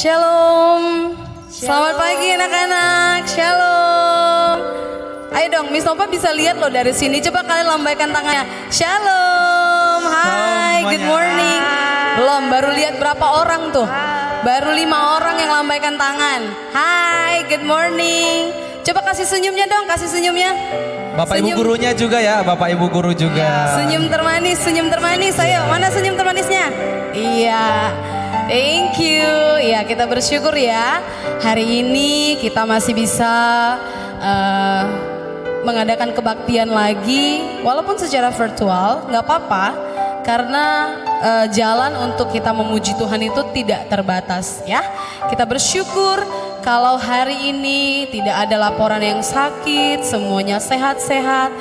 Shalom. Selamat pagi anak-anak. Shalom. Ayo dong, Miss Nova bisa lihat loh dari sini. Coba kalian lambaikan tangannya. Shalom. Hai, good morning. Belum, baru lihat berapa orang tuh? Baru 5 orang yang lambaikan tangan. Hai, good morning. Coba kasih senyumnya dong, kasih senyumnya. Bapak Senyum. Ibu gurunya juga ya, Bapak Ibu guru juga. Senyum termanis, senyum termanis. Ayo, mana senyum termanisnya? Iya. Thank you. Ya, kita bersyukur ya. Hari ini kita masih bisa mengadakan kebaktian lagi, walaupun secara virtual, nggak apa-apa, karena jalan untuk kita memuji Tuhan itu tidak terbatas ya. Kita bersyukur kalau hari ini tidak ada laporan yang sakit, semuanya sehat-sehat.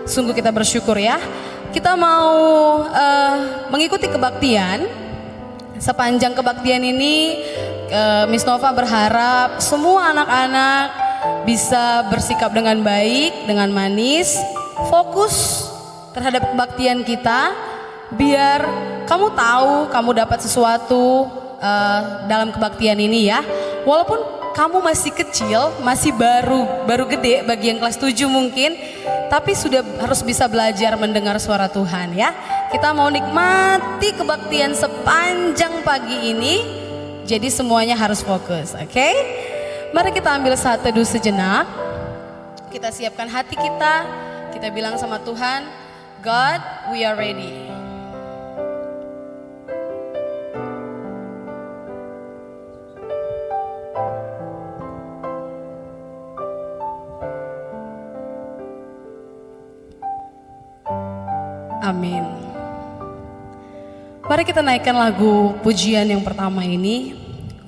Sungguh kita bersyukur ya. Kita mau mengikuti kebaktian. Sepanjang kebaktian ini Miss Nova berharap semua anak-anak bisa bersikap dengan baik, dengan manis, fokus terhadap kebaktian kita, biar kamu tahu kamu dapat sesuatu dalam kebaktian ini ya. Walaupun kamu masih kecil, masih baru gede bagi yang kelas 7 mungkin, tapi sudah harus bisa belajar mendengar suara Tuhan ya. Kita mau nikmati kebaktian sepanjang pagi ini, jadi semuanya harus fokus, oke? Mari kita ambil saat teduh sejenak, kita siapkan hati kita bilang sama Tuhan, God, we are ready. Amin. Mari kita naikkan lagu pujian yang pertama ini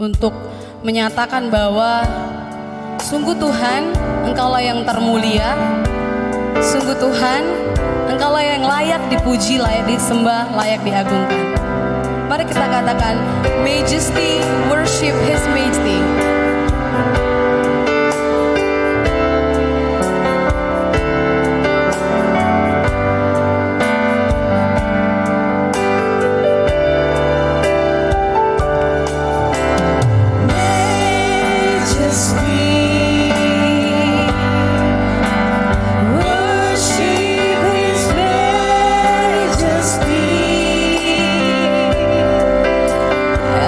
untuk menyatakan bahwa sungguh Tuhan, Engkaulah yang termulia. Sungguh Tuhan, Engkaulah yang layak dipuji, layak disembah, layak diagungkan. Mari kita katakan, Majesty, worship His Majesty.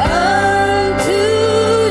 Unto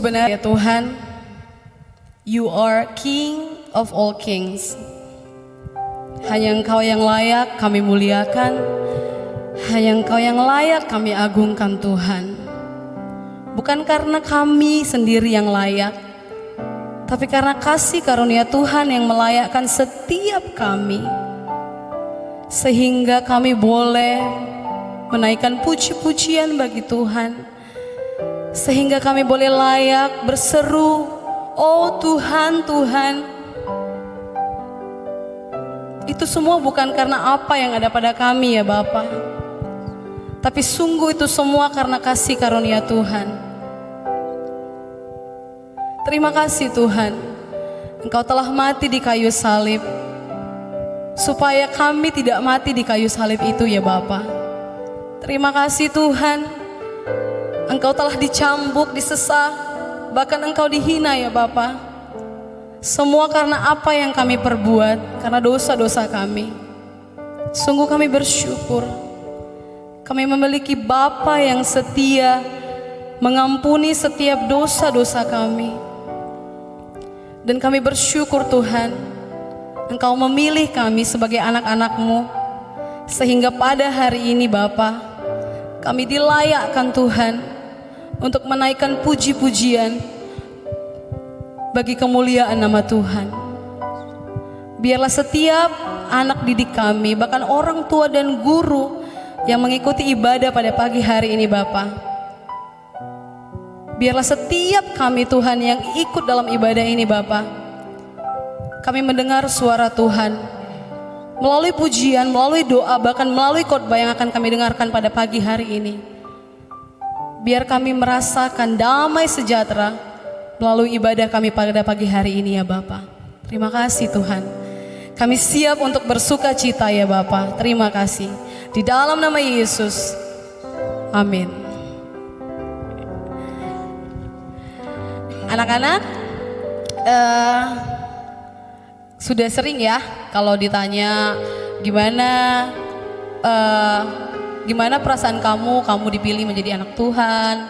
Sungguh benar ya Tuhan, You are King of all kings. Hanya Engkau yang layak kami muliakan, hanya Engkau yang layak kami agungkan Tuhan. Bukan karena kami sendiri yang layak, tapi karena kasih karunia Tuhan yang melayakkan setiap kami. Sehingga kami boleh menaikkan puji-pujian bagi Tuhan. Sehingga kami boleh layak berseru, oh Tuhan, Tuhan. Itu semua bukan karena apa yang ada pada kami ya Bapa, tapi sungguh itu semua karena kasih karunia Tuhan. Terima kasih Tuhan, Engkau telah mati di kayu salib, supaya kami tidak mati di kayu salib itu ya Bapa. Terima kasih Tuhan, Engkau telah dicambuk, disesah, bahkan Engkau dihina ya Bapa. Semua karena apa yang kami perbuat, karena dosa-dosa kami. Sungguh kami bersyukur, kami memiliki Bapa yang setia, mengampuni setiap dosa-dosa kami. Dan kami bersyukur Tuhan, Engkau memilih kami sebagai anak-anak-Mu, sehingga pada hari ini Bapa, kami dilayakkan Tuhan untuk menaikkan puji-pujian bagi kemuliaan nama Tuhan. Biarlah setiap anak didik kami, bahkan orang tua dan guru yang mengikuti ibadah pada pagi hari ini Bapa, biarlah setiap kami Tuhan yang ikut dalam ibadah ini Bapa, kami mendengar suara Tuhan melalui pujian, melalui doa, bahkan melalui khotbah yang akan kami dengarkan pada pagi hari ini. Biar kami merasakan damai sejahtera melalui ibadah kami pada pagi hari ini ya Bapa. Terima kasih Tuhan. Kami siap untuk bersuka cita ya Bapa. Terima kasih. Di dalam nama Yesus. Amin. Anak-anak, sudah sering ya kalau ditanya gimana perasaan kamu dipilih menjadi anak Tuhan,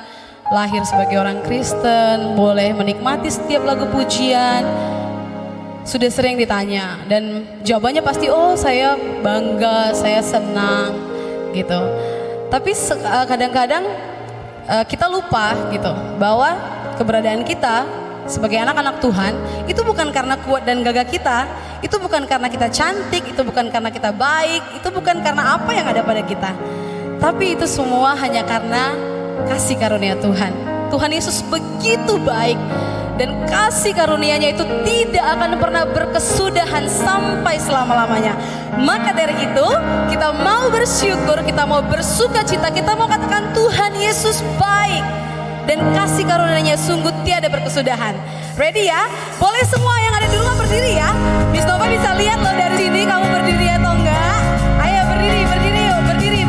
lahir sebagai orang Kristen, boleh menikmati setiap lagu pujian. Sudah sering ditanya dan jawabannya pasti oh saya bangga, saya senang gitu. Tapi kadang-kadang kita lupa gitu bahwa keberadaan kita sebagai anak-anak Tuhan itu bukan karena kuat dan gagah kita, itu bukan karena kita cantik, itu bukan karena kita baik, itu bukan karena apa yang ada pada kita, tapi itu semua hanya karena kasih karunia Tuhan. Tuhan Yesus begitu baik dan kasih karunia-Nya itu tidak akan pernah berkesudahan sampai selama-lamanya. Maka dari itu kita mau bersyukur, kita mau bersuka cita, kita mau katakan Tuhan Yesus baik dan kasih karunia-Nya sungguh tiada berkesudahan. Ready ya? Boleh semua yang ada di rumah berdiri ya. Miss Nova bisa lihat loh dari sini kamu berdiri atau enggak. Ayo berdiri yuk, berdiri.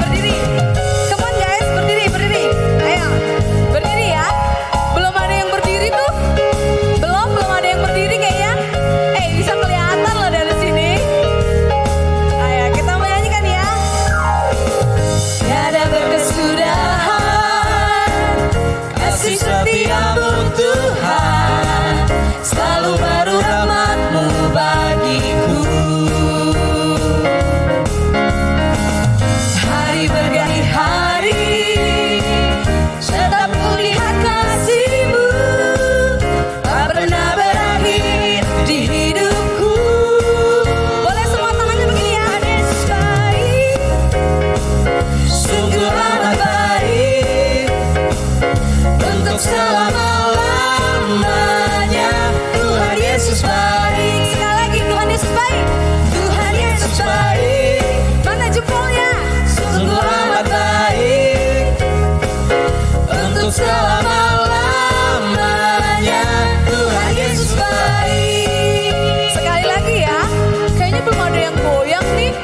Come on guys, berdiri. Ayo, berdiri ya. Belum ada yang berdiri tuh. Belum ada yang berdiri kayaknya. Bisa kelihatan loh dari sini. Ayo kita mau nyanyikan ya. Tiada berkesudahan kasih setiamu Tuhan, selalu baru rahmat-Mu bagiku. Hari berganti hari, tetap kulihat kasih-Mu, tak pernah berakhir di hidupku. Boleh semua tangannya begini ya. Yesus baik, sungguh amat baik, untuk selama-lamanya. Tuhan Yesus baik. Sekali lagi Tuhan Yesus baik. Tuhan Yesus baik. Mana jempolnya? Sungguh amat baik, untuk selama-lamanya. Tuhan Yesus baik. Sekali lagi ya. Kayaknya belum ada yang goyang nih.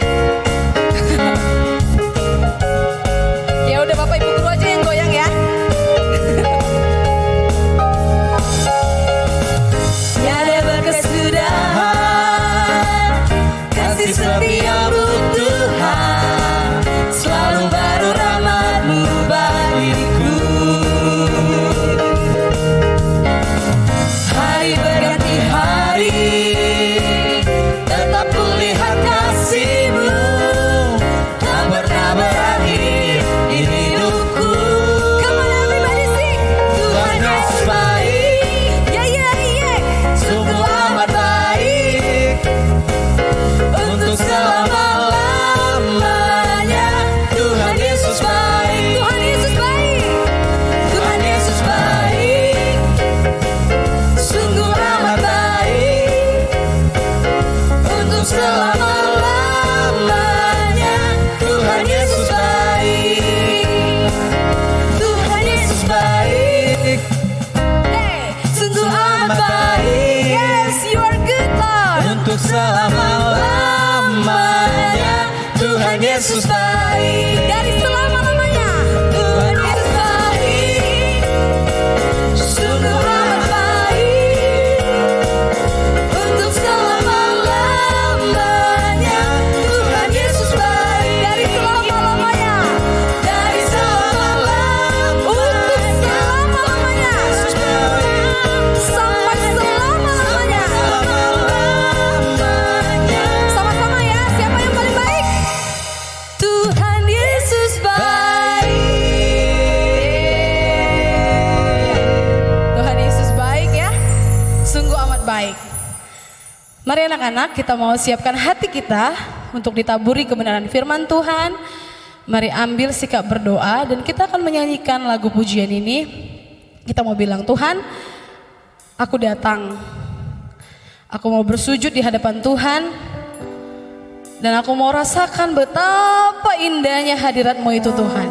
Ya udah Bapak Ibu guru aja yang goyang ya. Tiada berkesudahan kasih setiamu Tuhan, selalu baru rahmat-Mu bagiku. untuk selama-lamanya. Tuhan Yesus baik, Tuhan Yesus baik. Hey, sungguh amat baik. Yes, you are good, Lord. Untuk selama-lamanya Tuhan Yesus baik. Dari selama-lamanya Tuhan Yesus baik, sungguh amat baik. Untuk selama-lamanya Tuhan Yesus baik. Dari selama-lamanya, dari selama-lamanya, untuk selama-lamanya, sampai selama-lamanya. Sama-sama ya, siapa yang paling baik? Tuhan Yesus baik. Tuhan Yesus baik ya, sungguh amat baik. Mari anak-anak, kita mau siapkan hati kita untuk ditaburi kebenaran firman Tuhan. Mari ambil sikap berdoa dan kita akan menyanyikan lagu pujian ini. Kita mau bilang, Tuhan, aku datang. Aku mau bersujud di hadapan Tuhan. Dan aku mau rasakan betapa indahnya hadirat-Mu itu, Tuhan.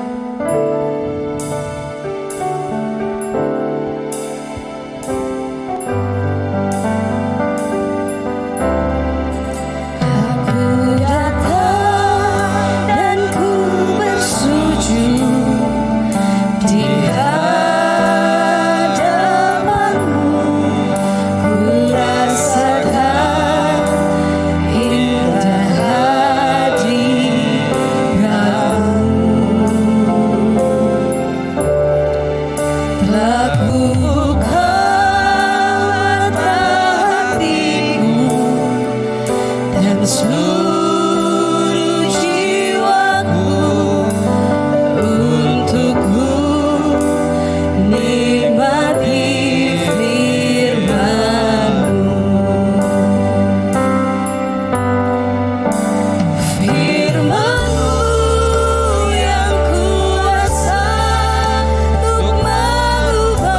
Aku datang dan ku bersujud di hadapan-Mu. Ku rasakan indah telah buka mata hatiku dan seluruh jiwaku untuk ku nikmati firman-Mu. Firman-Mu yang kuasa untuk mengubah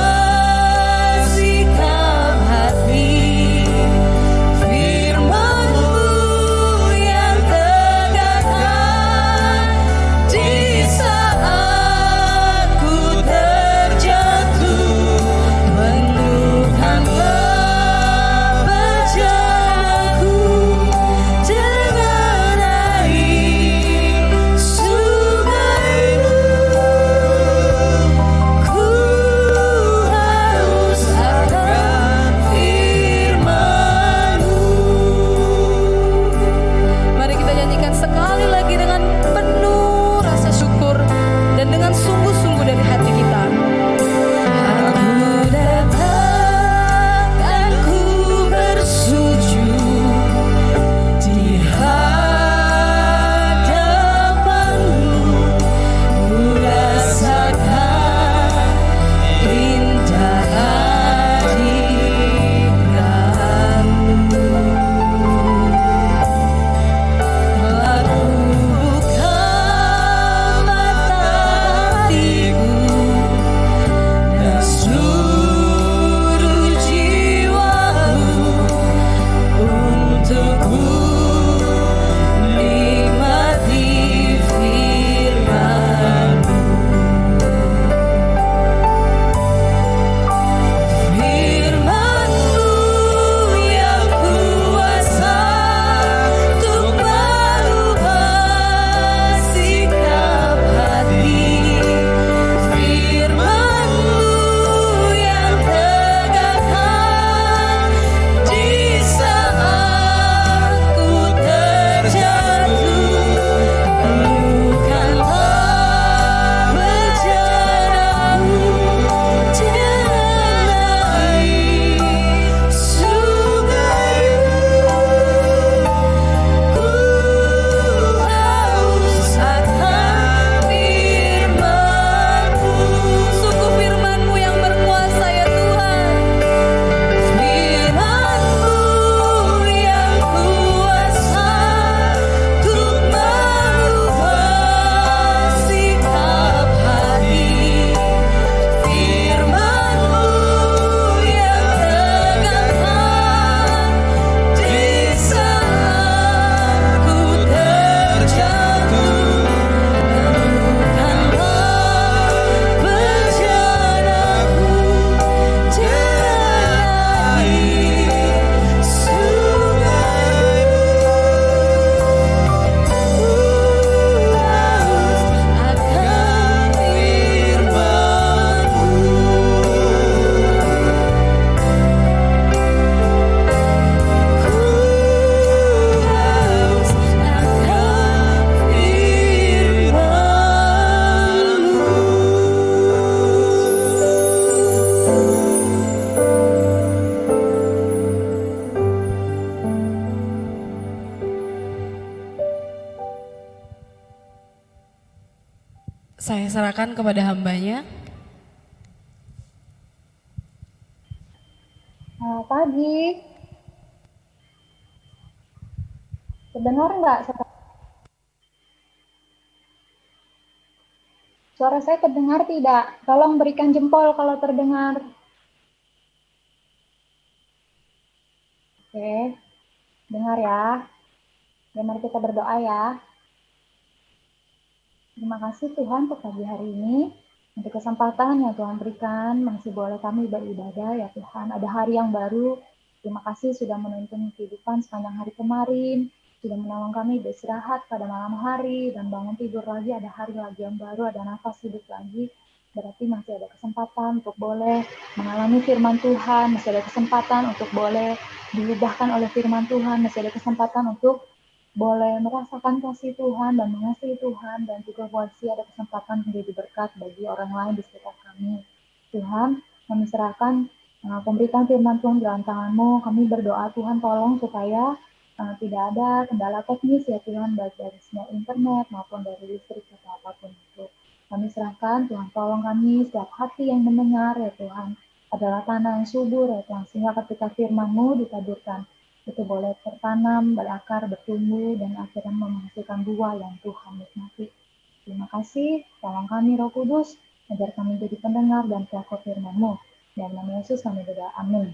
sikap hati. Firman-Mu Saya serahkan kepada hambanya. Pagi, terdengar nggak? Suara saya terdengar tidak? Tolong berikan jempol kalau terdengar. Oke, dengar ya. Mari kita berdoa ya. Terima kasih Tuhan untuk pagi hari ini, untuk kesempatan yang Tuhan berikan, masih boleh kami beribadah ya Tuhan. Ada hari yang baru, terima kasih sudah menuntun kehidupan sepanjang hari kemarin, sudah menolong kami beristirahat pada malam hari, dan bangun tidur lagi, ada hari lagi yang baru, ada nafas hidup lagi, berarti masih ada kesempatan untuk boleh mengalami firman Tuhan, masih ada kesempatan untuk boleh diubahkan oleh firman Tuhan, masih ada kesempatan untuk boleh merasakan kasih Tuhan dan mengasihi Tuhan, dan juga masih ada kesempatan menjadi berkat bagi orang lain di sekitar kami. Tuhan, kami serahkan pemberitaan firman Tuhan dalam tangan-Mu. Kami berdoa Tuhan tolong supaya tidak ada kendala teknis ya Tuhan, baik dari sinyal internet maupun dari listrik atau apapun itu. Kami serahkan Tuhan tolong kami, setiap hati yang mendengar ya Tuhan adalah tanah yang subur ya Tuhan, sehingga ketika firman-Mu ditaburkan itu boleh tertanam, berakar, bertumbuh, dan akhirnya menghasilkan buah yang Tuhan nikmati. Terima kasih, tolong kami Roh Kudus, agar kami jadi pendengar dan pelaku firman-Mu. Dalam nama Yesus kami berdoa, amin.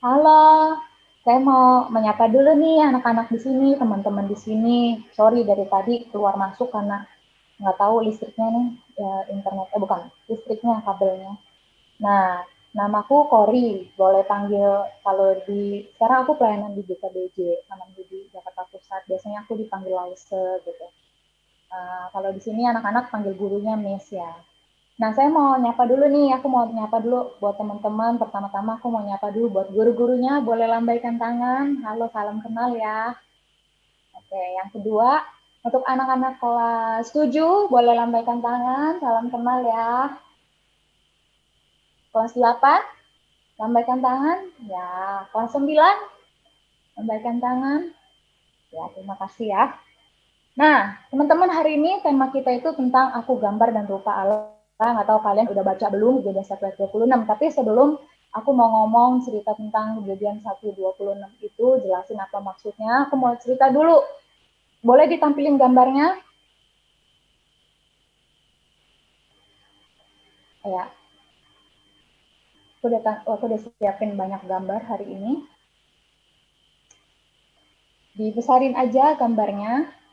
Halo, saya mau menyapa dulu nih anak-anak di sini, teman-teman di sini. Sorry dari tadi keluar masuk karena nggak tahu listriknya nih, internet, bukan, listriknya, kabelnya. Nah, namaku Kori, boleh panggil kalau sekarang aku pelayanan di BKBJ, Taman Budi Jakarta Pusat. Biasanya aku dipanggil Lause gitu. Kalau di sini anak-anak panggil gurunya Miss ya. Nah, saya mau nyapa dulu nih, aku mau nyapa dulu buat teman-teman. Pertama-tama aku mau nyapa dulu buat guru-gurunya, boleh lambaikan tangan. Halo, salam kenal ya. Oke, yang kedua, untuk anak-anak kelas 7, boleh lambaikan tangan, salam kenal ya. Kelas 8, lambaikan tangan. Ya, kelas 9, lambaikan tangan. Ya, terima kasih ya. Nah, teman-teman, hari ini tema kita itu tentang aku gambar dan rupa Allah. Nggak tahu kalian udah baca belum Kejadian 1 ayat 26. Tapi sebelum aku mau ngomong cerita tentang Kejadian 1:26 itu, jelasin apa maksudnya, aku mau cerita dulu. Boleh ditampilin gambarnya? Ya, aku udah siapin banyak gambar hari ini. Dibesarin aja gambarnya.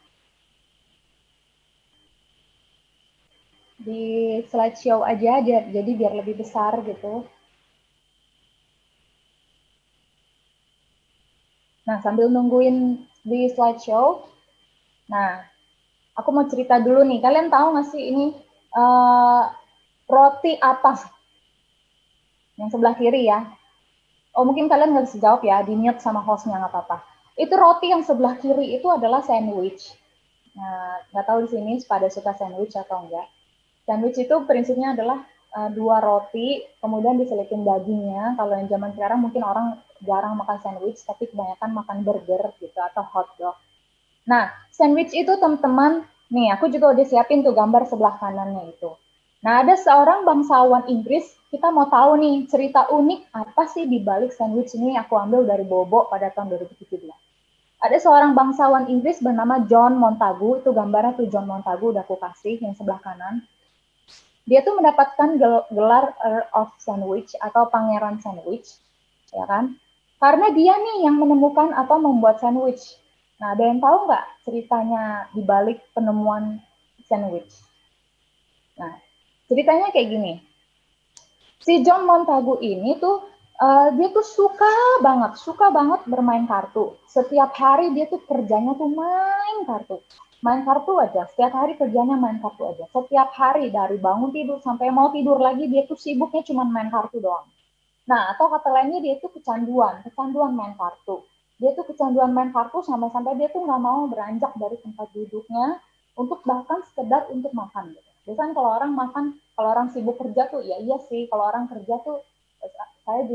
Di slideshow aja, jadi biar lebih besar gitu. Nah, sambil nungguin di slideshow, nah, aku mau cerita dulu nih. Kalian tahu nggak sih ini roti apa? Yang sebelah kiri ya. Oh, mungkin kalian nggak bisa jawab ya, di-mute sama hostnya nggak apa-apa. Itu roti yang sebelah kiri itu adalah sandwich. Nah, nggak tahu di sini pada suka sandwich atau enggak. Sandwich itu prinsipnya adalah dua roti, kemudian diselipin dagingnya. Kalau yang zaman sekarang mungkin orang jarang makan sandwich, tapi kebanyakan makan burger gitu atau hotdog. Nah, sandwich itu teman-teman, nih aku juga udah siapin tuh gambar sebelah kanannya itu. Nah, ada seorang bangsawan Inggris, kita mau tahu nih cerita unik apa sih di balik sandwich ini, aku ambil dari Bobo pada tahun 2017. Ada seorang bangsawan Inggris bernama John Montagu, itu gambarnya tuh John Montagu udah aku kasih yang sebelah kanan. Dia tuh mendapatkan gelar Earl of Sandwich atau Pangeran Sandwich, ya kan? Karena dia nih yang menemukan atau membuat sandwich. Nah, ada yang tahu nggak ceritanya di balik penemuan sandwich? Nah, ceritanya kayak gini. Si John Montagu ini tuh dia tuh suka banget bermain kartu. Setiap hari dia tuh kerjanya tuh main kartu aja. Setiap hari kerjanya main kartu aja. Setiap hari dari bangun tidur sampai mau tidur lagi dia tuh sibuknya cuma main kartu doang. Nah, atau kata lainnya dia tuh kecanduan main kartu. Dia tuh kecanduan main kartu sampai-sampai dia tuh nggak mau beranjak dari tempat duduknya untuk bahkan sekedar untuk makan gitu. Biasanya kalau orang makan, kalau orang sibuk kerja tuh, ya iya sih, kalau orang kerja tuh,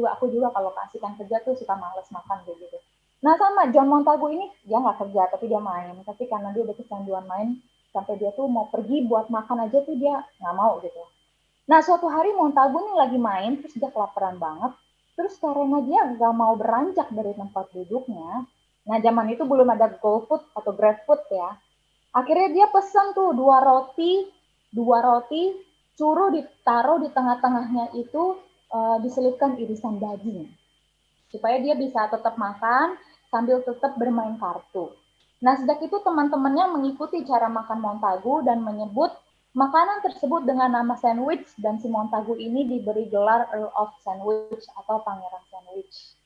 aku juga kalau kasihkan kerja tuh suka males makan kayak gitu. Nah sama John Montagu ini, dia nggak kerja tapi dia main, tapi karena dia udah kecanduan main, Sampai dia tuh mau pergi buat makan aja tuh dia nggak mau gitu. Nah, suatu hari Montagu nih lagi main, terus dia kelaparan banget. Terus karena dia nggak mau beranjak dari tempat duduknya, nah zaman itu belum ada GoFood atau GrabFood ya. Akhirnya dia pesan tuh dua roti, suruh ditaruh di tengah-tengahnya itu diselipkan irisan daging supaya dia bisa tetap makan sambil tetap bermain kartu. Nah, sejak itu teman-temannya mengikuti cara makan Montagu dan menyebut makanan tersebut dengan nama sandwich, dan si Montagu ini diberi gelar Earl of Sandwich atau Pangeran Sandwich.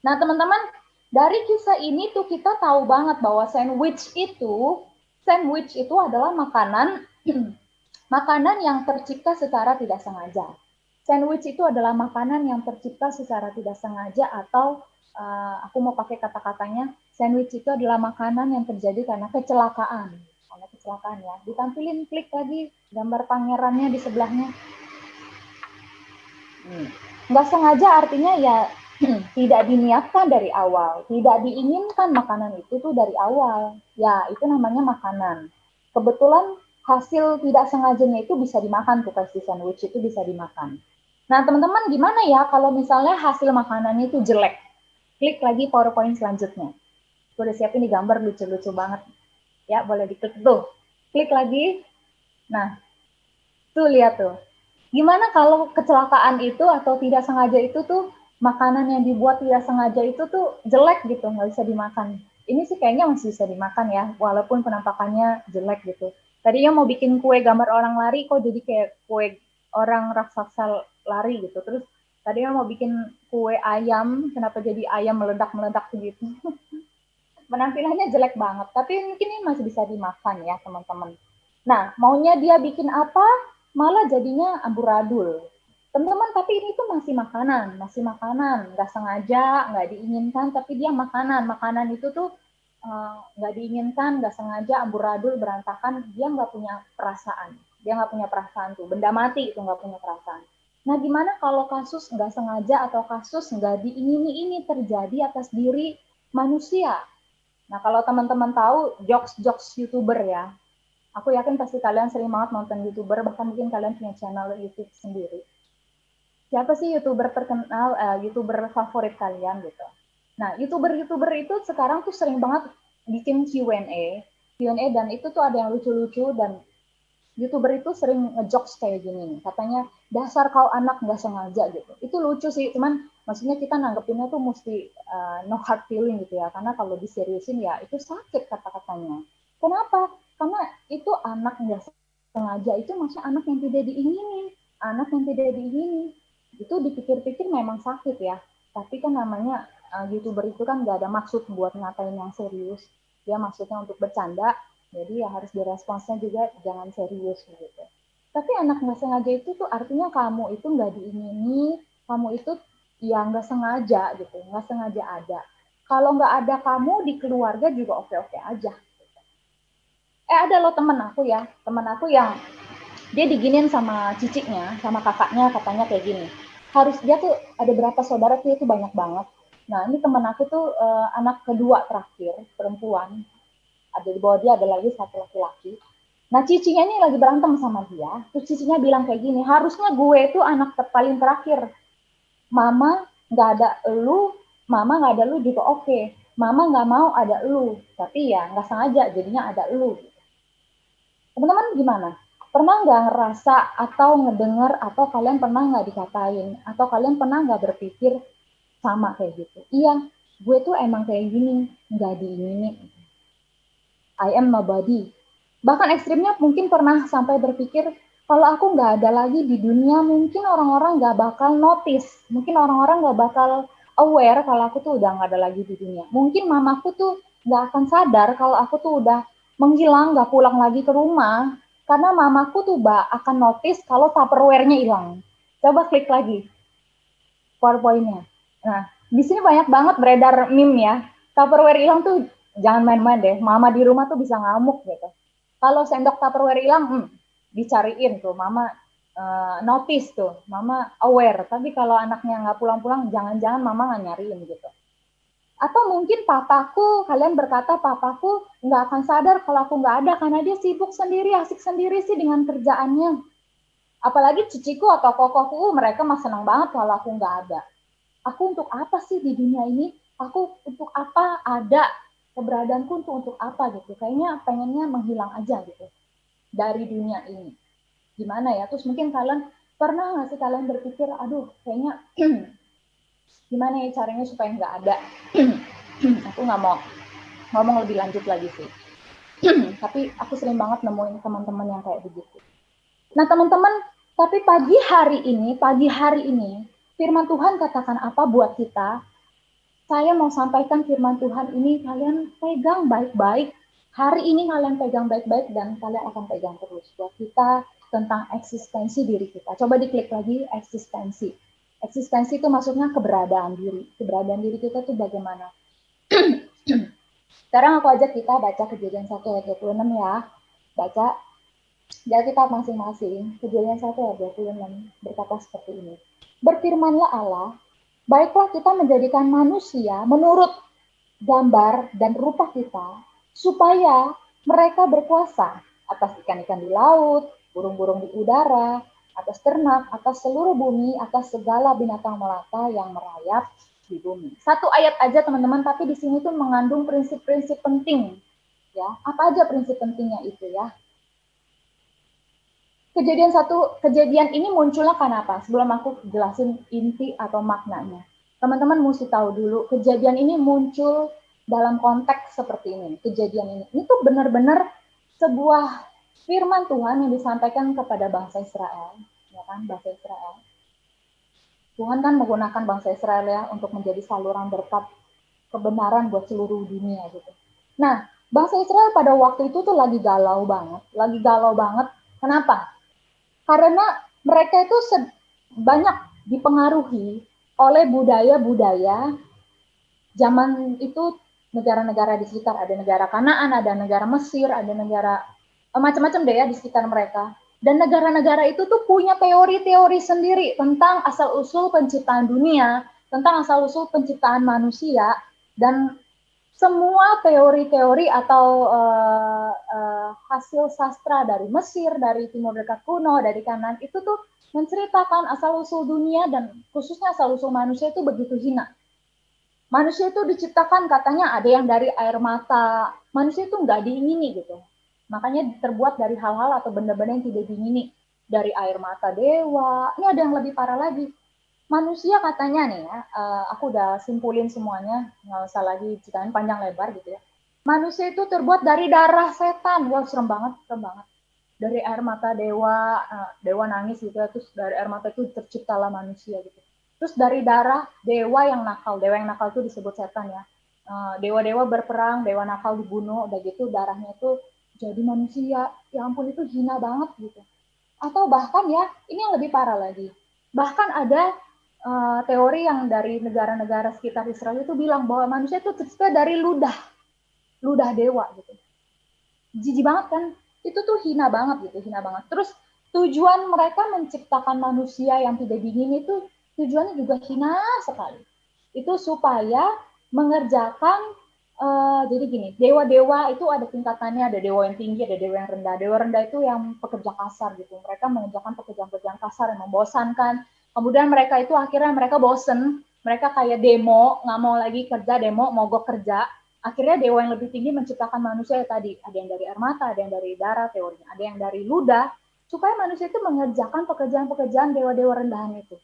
Nah, teman-teman, dari kisah ini tuh kita tahu banget bahwa sandwich itu adalah makanan makanan yang tercipta secara tidak sengaja. Sandwich itu adalah makanan yang tercipta secara tidak sengaja, atau aku mau pakai kata-katanya, sandwich itu adalah makanan yang terjadi karena kecelakaan. Karena kecelakaan ya. Ditampilin, klik lagi gambar pangerannya di sebelahnya. Nggak sengaja artinya ya tidak diniatkan dari awal, tidak diinginkan makanan itu tuh dari awal. Ya, itu namanya makanan. Kebetulan hasil tidak sengajanya itu bisa dimakan tuh, kasih sandwich itu bisa dimakan. Nah, teman-teman gimana ya kalau misalnya hasil makanannya itu jelek? Klik lagi PowerPoint selanjutnya. Gue udah siapin di gambar lucu-lucu banget. Ya, boleh diklik tuh. Klik lagi. Nah, tuh lihat tuh. Gimana kalau kecelakaan itu atau tidak sengaja itu tuh makanan yang dibuat tidak sengaja itu tuh jelek gitu, nggak bisa dimakan. Ini sih kayaknya masih bisa dimakan ya, walaupun penampakannya jelek gitu. Tadinya mau bikin kue gambar orang lari, kok jadi kayak kue orang raksasa lari gitu. Terus tadinya mau bikin kue ayam, kenapa jadi ayam meledak-meledak begitu. Penampilannya jelek banget, tapi mungkin ini masih bisa dimakan ya teman-teman. Nah, maunya dia bikin apa, malah jadinya amburadul. Teman-teman, tapi ini tuh masih makanan, nggak sengaja, nggak diinginkan, tapi dia makanan. Makanan itu tuh nggak diinginkan, nggak sengaja, amburadul, berantakan, dia nggak punya perasaan. Dia nggak punya perasaan tuh, benda mati itu nggak punya perasaan. Nah, gimana kalau kasus nggak sengaja atau kasus nggak diingini ini terjadi atas diri manusia? Nah, kalau teman-teman tahu jokes-jokes YouTuber ya, aku yakin pasti kalian sering banget nonton YouTuber, bahkan mungkin kalian punya channel YouTube sendiri. Siapa sih YouTuber terkenal, YouTuber favorit kalian gitu? Nah, YouTuber-YouTuber itu sekarang tuh sering banget bikin Q&A, dan itu tuh ada yang lucu-lucu, dan YouTuber itu sering ngejokes kayak gini, katanya dasar kau anak nggak sengaja gitu. Itu lucu sih, cuman maksudnya kita nanggepinnya tuh mesti no hard feeling gitu ya, karena kalau diseriusin ya itu sakit kata-katanya. Kenapa? Karena itu anak nggak sengaja, itu maksudnya anak yang tidak diingini, anak yang tidak diingini. Itu dipikir-pikir memang sakit ya, tapi kan namanya YouTuber itu kan nggak ada maksud buat ngatain yang serius, dia maksudnya untuk bercanda, jadi ya harus diresponsnya juga jangan serius gitu. Tapi anak nggak sengaja itu tuh artinya kamu itu nggak diingini, kamu itu ya nggak sengaja gitu, nggak sengaja ada. Kalau nggak ada kamu di keluarga juga oke-oke aja. Ada loh temen aku yang dia diginin sama ciciknya, sama kakaknya, katanya kayak gini. Harus dia tuh ada berapa saudara tuh itu banyak banget. Nah ini temen aku tuh anak kedua terakhir, perempuan, ada di bawah dia ada lagi satu laki-laki. Nah cicinya ini lagi berantem sama dia, terus cicinya bilang kayak gini, harusnya gue itu anak paling terakhir, mama nggak ada lu, mama nggak ada lu juga oke, mama nggak mau ada lu, tapi ya nggak sengaja jadinya ada lu. Teman-teman gimana? Pernah nggak ngerasa atau ngedengar atau kalian pernah nggak dikatain atau kalian pernah nggak berpikir sama kayak gitu? Iya, gue tuh emang kayak gini, nggak diingini. I am nobody. Bahkan ekstrimnya mungkin pernah sampai berpikir, kalau aku nggak ada lagi di dunia, mungkin orang-orang nggak bakal notice. Mungkin orang-orang nggak bakal aware kalau aku tuh udah nggak ada lagi di dunia. Mungkin mamaku tuh nggak akan sadar kalau aku tuh udah menghilang, nggak pulang lagi ke rumah. Karena mamaku tuh akan notice kalau Tupperware-nya hilang. Coba klik lagi PowerPoint-nya. Nah, di sini banyak banget beredar meme ya. Tupperware hilang tuh jangan main-main deh. Mama di rumah tuh bisa ngamuk gitu. Kalau sendok Tupperware hilang, dicariin tuh. Mama notice tuh. Mama aware. Tapi kalau anaknya nggak pulang-pulang, jangan-jangan mama nggak nyariin gitu. Atau mungkin papaku, kalian berkata papaku nggak akan sadar kalau aku nggak ada karena dia sibuk sendiri, asik sendiri sih dengan kerjaannya. Apalagi ciciku atau kokoku, mereka mah senang banget kalau aku nggak ada. Aku untuk apa sih di dunia ini? Aku untuk apa ada? Keberadaanku untuk apa gitu? Kayaknya pengennya menghilang aja gitu dari dunia ini. Gimana ya? Terus mungkin kalian pernah nggak sih kalian berpikir, aduh kayaknya gimana ya caranya supaya nggak ada? Aku nggak mau ngomong lebih lanjut lagi sih. Tapi aku sering banget nemuin teman-teman yang kayak begitu. Nah teman-teman, tapi pagi hari ini, firman Tuhan katakan apa buat kita? Saya mau sampaikan firman Tuhan ini, kalian pegang baik-baik. Hari ini kalian pegang baik-baik dan kalian akan pegang terus. Buat kita tentang eksistensi diri kita. Coba diklik lagi eksistensi. Eksistensi itu maksudnya keberadaan diri. Keberadaan diri kita itu bagaimana? Sekarang aku ajak kita baca Kejadian 1 ayat 26 ya. Baca. Jadi kita masing-masing. Kejadian 1 ayat 26 berkata seperti ini. Berfirmanlah Allah, baiklah kita menjadikan manusia menurut gambar dan rupa kita, supaya mereka berkuasa atas ikan-ikan di laut, burung-burung di udara, atas ternak, atas seluruh bumi, atas segala binatang melata yang merayap di bumi. Satu ayat aja teman-teman, tapi di sini tuh mengandung prinsip-prinsip penting. Ya, apa aja prinsip pentingnya itu ya? Kejadian ini munculnya karena apa? Sebelum aku jelasin inti atau maknanya. Teman-teman mesti tahu dulu, kejadian ini muncul dalam konteks seperti ini. Kejadian ini tuh benar-benar sebuah firman Tuhan yang disampaikan kepada bangsa Israel, ya kan, bangsa Israel. Tuhan kan menggunakan bangsa Israel ya untuk menjadi saluran berkat kebenaran buat seluruh dunia gitu. Nah, bangsa Israel pada waktu itu tuh lagi galau banget. Kenapa? Karena mereka itu banyak dipengaruhi oleh budaya-budaya zaman itu, negara-negara di sekitar. Ada negara Kanaan, ada negara Mesir, ada negara macam-macam deh ya di sekitar mereka. Dan negara-negara itu tuh punya teori-teori sendiri tentang asal-usul penciptaan dunia, tentang asal-usul penciptaan manusia, dan semua teori-teori atau hasil sastra dari Mesir, dari Timur Dekat kuno, dari Kanaan itu tuh menceritakan asal-usul dunia dan khususnya asal-usul manusia itu begitu hina. Manusia itu diciptakan katanya ada yang dari air mata. Manusia itu nggak diingini gitu. Makanya terbuat dari hal-hal atau benda-benda yang tidak diingini. Dari air mata dewa. Ini ada yang lebih parah lagi. Manusia katanya nih ya, aku udah simpulin semuanya, nggak usah lagi ceritain panjang lebar gitu ya. Manusia itu terbuat dari darah setan. Wah serem banget. Dari air mata dewa, dewa nangis gitu ya, terus dari air mata itu terciptalah manusia gitu. Terus dari darah dewa yang nakal itu disebut setan ya. Dewa-dewa berperang, dewa nakal dibunuh, udah gitu darahnya itu jadi manusia. Ya ampun itu hina banget gitu. Atau bahkan ya, ini yang lebih parah lagi. Bahkan ada teori yang dari negara-negara sekitar Israel itu bilang bahwa manusia itu tercipta dari ludah dewa gitu. Jijik banget kan? Itu tuh hina banget gitu, hina banget. Terus tujuan mereka menciptakan manusia yang tidak dingin itu tujuannya juga hina sekali. Itu supaya mengerjakan jadi gini, dewa-dewa itu ada tingkatannya, ada dewa yang tinggi, ada dewa yang rendah. Dewa rendah itu yang pekerja kasar gitu. Mereka mengerjakan pekerjaan-pekerjaan kasar yang membosankan. Kemudian mereka itu akhirnya mereka bosen, mereka kayak demo, nggak mau lagi kerja, demo, mogok kerja. Akhirnya dewa yang lebih tinggi menciptakan manusia ya tadi. Ada yang dari air mata, ada yang dari darah teorinya, ada yang dari ludah, supaya manusia itu mengerjakan pekerjaan-pekerjaan dewa-dewa rendahan itu.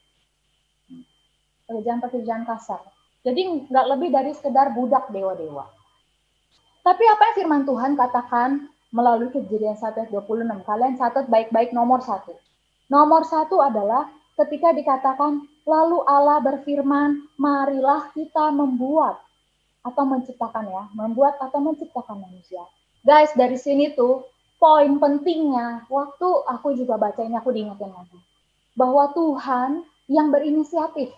Pekerjaan-pekerjaan kasar. Jadi nggak lebih dari sekedar budak dewa-dewa. Tapi apa yang firman Tuhan katakan melalui Kejadian 1 ayat 26? Kalian catat baik-baik nomor 1. Nomor 1 adalah ketika dikatakan, lalu Allah berfirman, marilah kita membuat atau menciptakan ya, membuat atau menciptakan manusia. Guys, dari sini tuh poin pentingnya, waktu aku juga baca ini aku diingetin lagi. Bahwa Tuhan yang berinisiatif.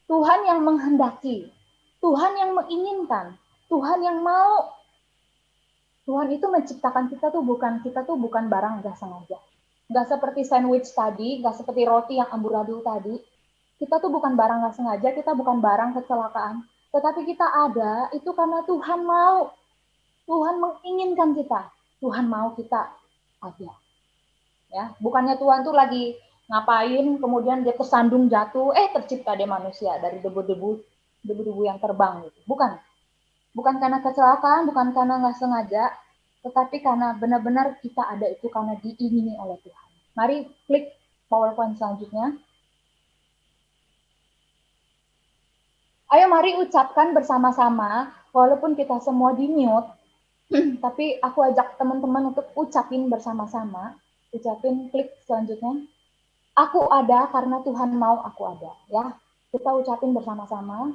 Tuhan yang menghendaki, Tuhan yang menginginkan, Tuhan yang mau. Tuhan itu menciptakan kita tuh bukan barang nggak sengaja. Nggak seperti sandwich tadi, nggak seperti roti yang amburadul tadi. Kita tuh bukan barang nggak sengaja, kita bukan barang kecelakaan. Tetapi kita ada itu karena Tuhan mau. Tuhan menginginkan kita. Tuhan mau kita ada. Ya, bukannya Tuhan tuh lagi ngapain, kemudian dia tersandung jatuh, tercipta dia manusia dari debu-debu yang terbang gitu. Bukan karena kecelakaan, bukan karena nggak sengaja, tetapi karena benar-benar kita ada itu karena diingini oleh Tuhan. Mari klik PowerPoint selanjutnya. Ayo mari ucapkan bersama-sama, walaupun kita semua di mute, tapi aku ajak teman-teman untuk ucapin bersama-sama. Ucapin, klik selanjutnya. Aku ada karena Tuhan mau aku ada. Ya, kita ucapin bersama-sama.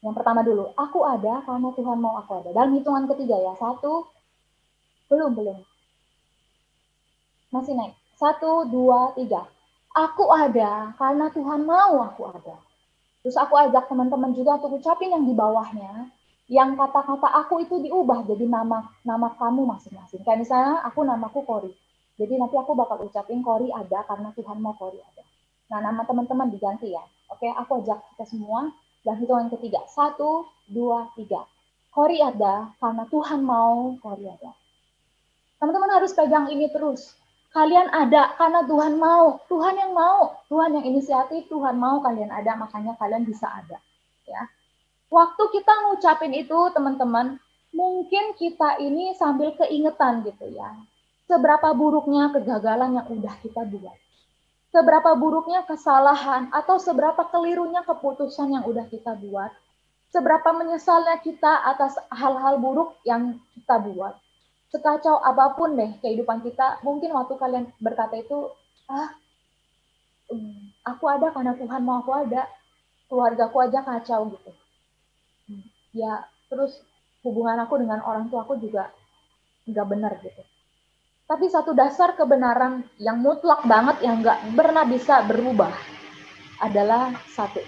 Yang pertama dulu, aku ada karena Tuhan mau aku ada. Dalam hitungan ketiga ya, 1, belum. Masih naik. 1, 2, 3. Aku ada karena Tuhan mau aku ada. Terus aku ajak teman-teman juga untuk ucapin yang di bawahnya, yang kata-kata aku itu diubah jadi nama kamu masing-masing. Kayak misalnya aku namaku Kori. Jadi nanti aku bakal ucapin Kori ada karena Tuhan mau Kori ada. Nah, nama teman-teman diganti ya. Oke, aku ajak kita semua dan hitungan ketiga. 1, 2, 3. Kori ada karena Tuhan mau Kori ada. Teman-teman harus pegang ini terus. Kalian ada karena Tuhan mau. Tuhan yang mau. Tuhan yang inisiatif, Tuhan mau kalian ada, makanya kalian bisa ada. Ya. Waktu kita ngucapin itu, teman-teman, mungkin kita ini sambil keingetan gitu ya. Seberapa buruknya kegagalan yang udah kita buat. Seberapa buruknya kesalahan atau seberapa kelirunya keputusan yang udah kita buat. Seberapa menyesalnya kita atas hal-hal buruk yang kita buat. Sekacau apapun deh kehidupan kita, mungkin waktu kalian berkata itu, aku ada karena Tuhan mau aku ada, keluargaku aja kacau gitu. Ya, terus hubungan aku dengan orang tua aku juga nggak benar gitu. Tapi satu dasar kebenaran yang mutlak banget, yang nggak pernah bisa berubah, adalah satu.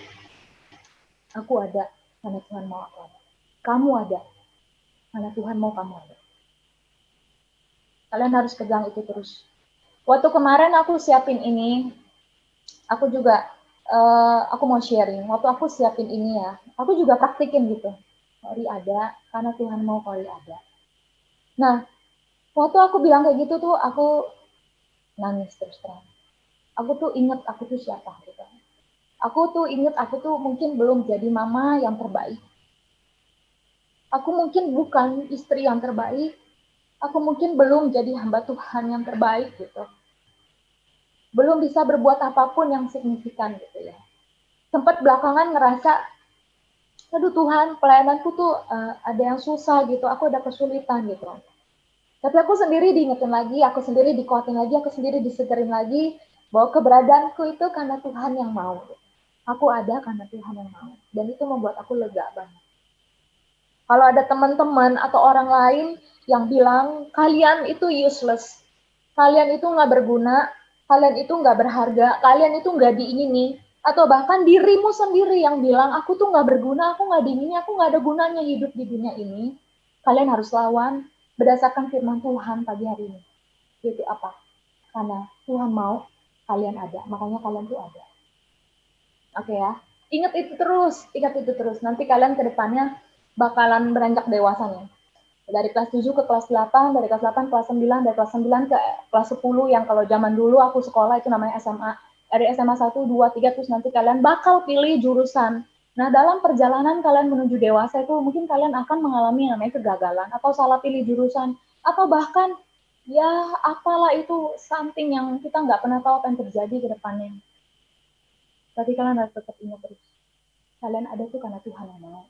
Aku ada karena Tuhan mau aku ada. Kamu ada karena Tuhan mau kamu ada. Kalian harus pegang itu terus. Waktu kemarin aku siapin ini, aku juga, aku mau sharing. Waktu aku siapin ini ya, aku juga praktikin gitu. Kori ada, karena Tuhan mau Kori ada. Nah, waktu aku bilang kayak gitu tuh, aku nangis terus terang. Aku tuh inget aku tuh siapa gitu. Aku tuh inget aku tuh mungkin belum jadi mama yang terbaik. Aku mungkin bukan istri yang terbaik. Aku mungkin belum jadi hamba Tuhan yang terbaik gitu. Belum bisa berbuat apapun yang signifikan gitu ya. Sempat belakangan ngerasa, aduh Tuhan, pelayananku tuh ada yang susah gitu, aku ada kesulitan gitu. Tapi aku sendiri diingetin lagi, aku sendiri dikuatin lagi, aku sendiri disegerin lagi, bahwa keberadaanku itu karena Tuhan yang mau. Aku ada karena Tuhan yang mau. Dan itu membuat aku lega banget. Kalau ada teman-teman atau orang lain yang bilang, kalian itu useless, kalian itu nggak berguna, kalian itu nggak berharga, kalian itu nggak diingini, atau bahkan dirimu sendiri yang bilang, aku tuh nggak berguna, aku nggak diingini, aku nggak ada gunanya hidup di dunia ini, kalian harus lawan berdasarkan firman Tuhan pagi hari ini. Itu apa? Karena Tuhan mau kalian ada, makanya kalian tuh ada. Oke ya, ingat itu terus. Nanti kalian ke depannya bakalan beranjak dewasa nih. Dari kelas 7 ke kelas 8, dari kelas 8 ke kelas 9, dari kelas 9 ke kelas 10 yang kalau zaman dulu aku sekolah itu namanya SMA. Dari SMA 1, 2, 3 terus nanti kalian bakal pilih jurusan. Nah, dalam perjalanan kalian menuju dewasa itu mungkin kalian akan mengalami namanya kegagalan atau salah pilih jurusan atau bahkan ya apalah itu something yang kita nggak pernah tahu apa yang terjadi ke depannya. Tapi kalian harus tetap ingat terus. Kalian ada tuh karena Tuhan yang mau.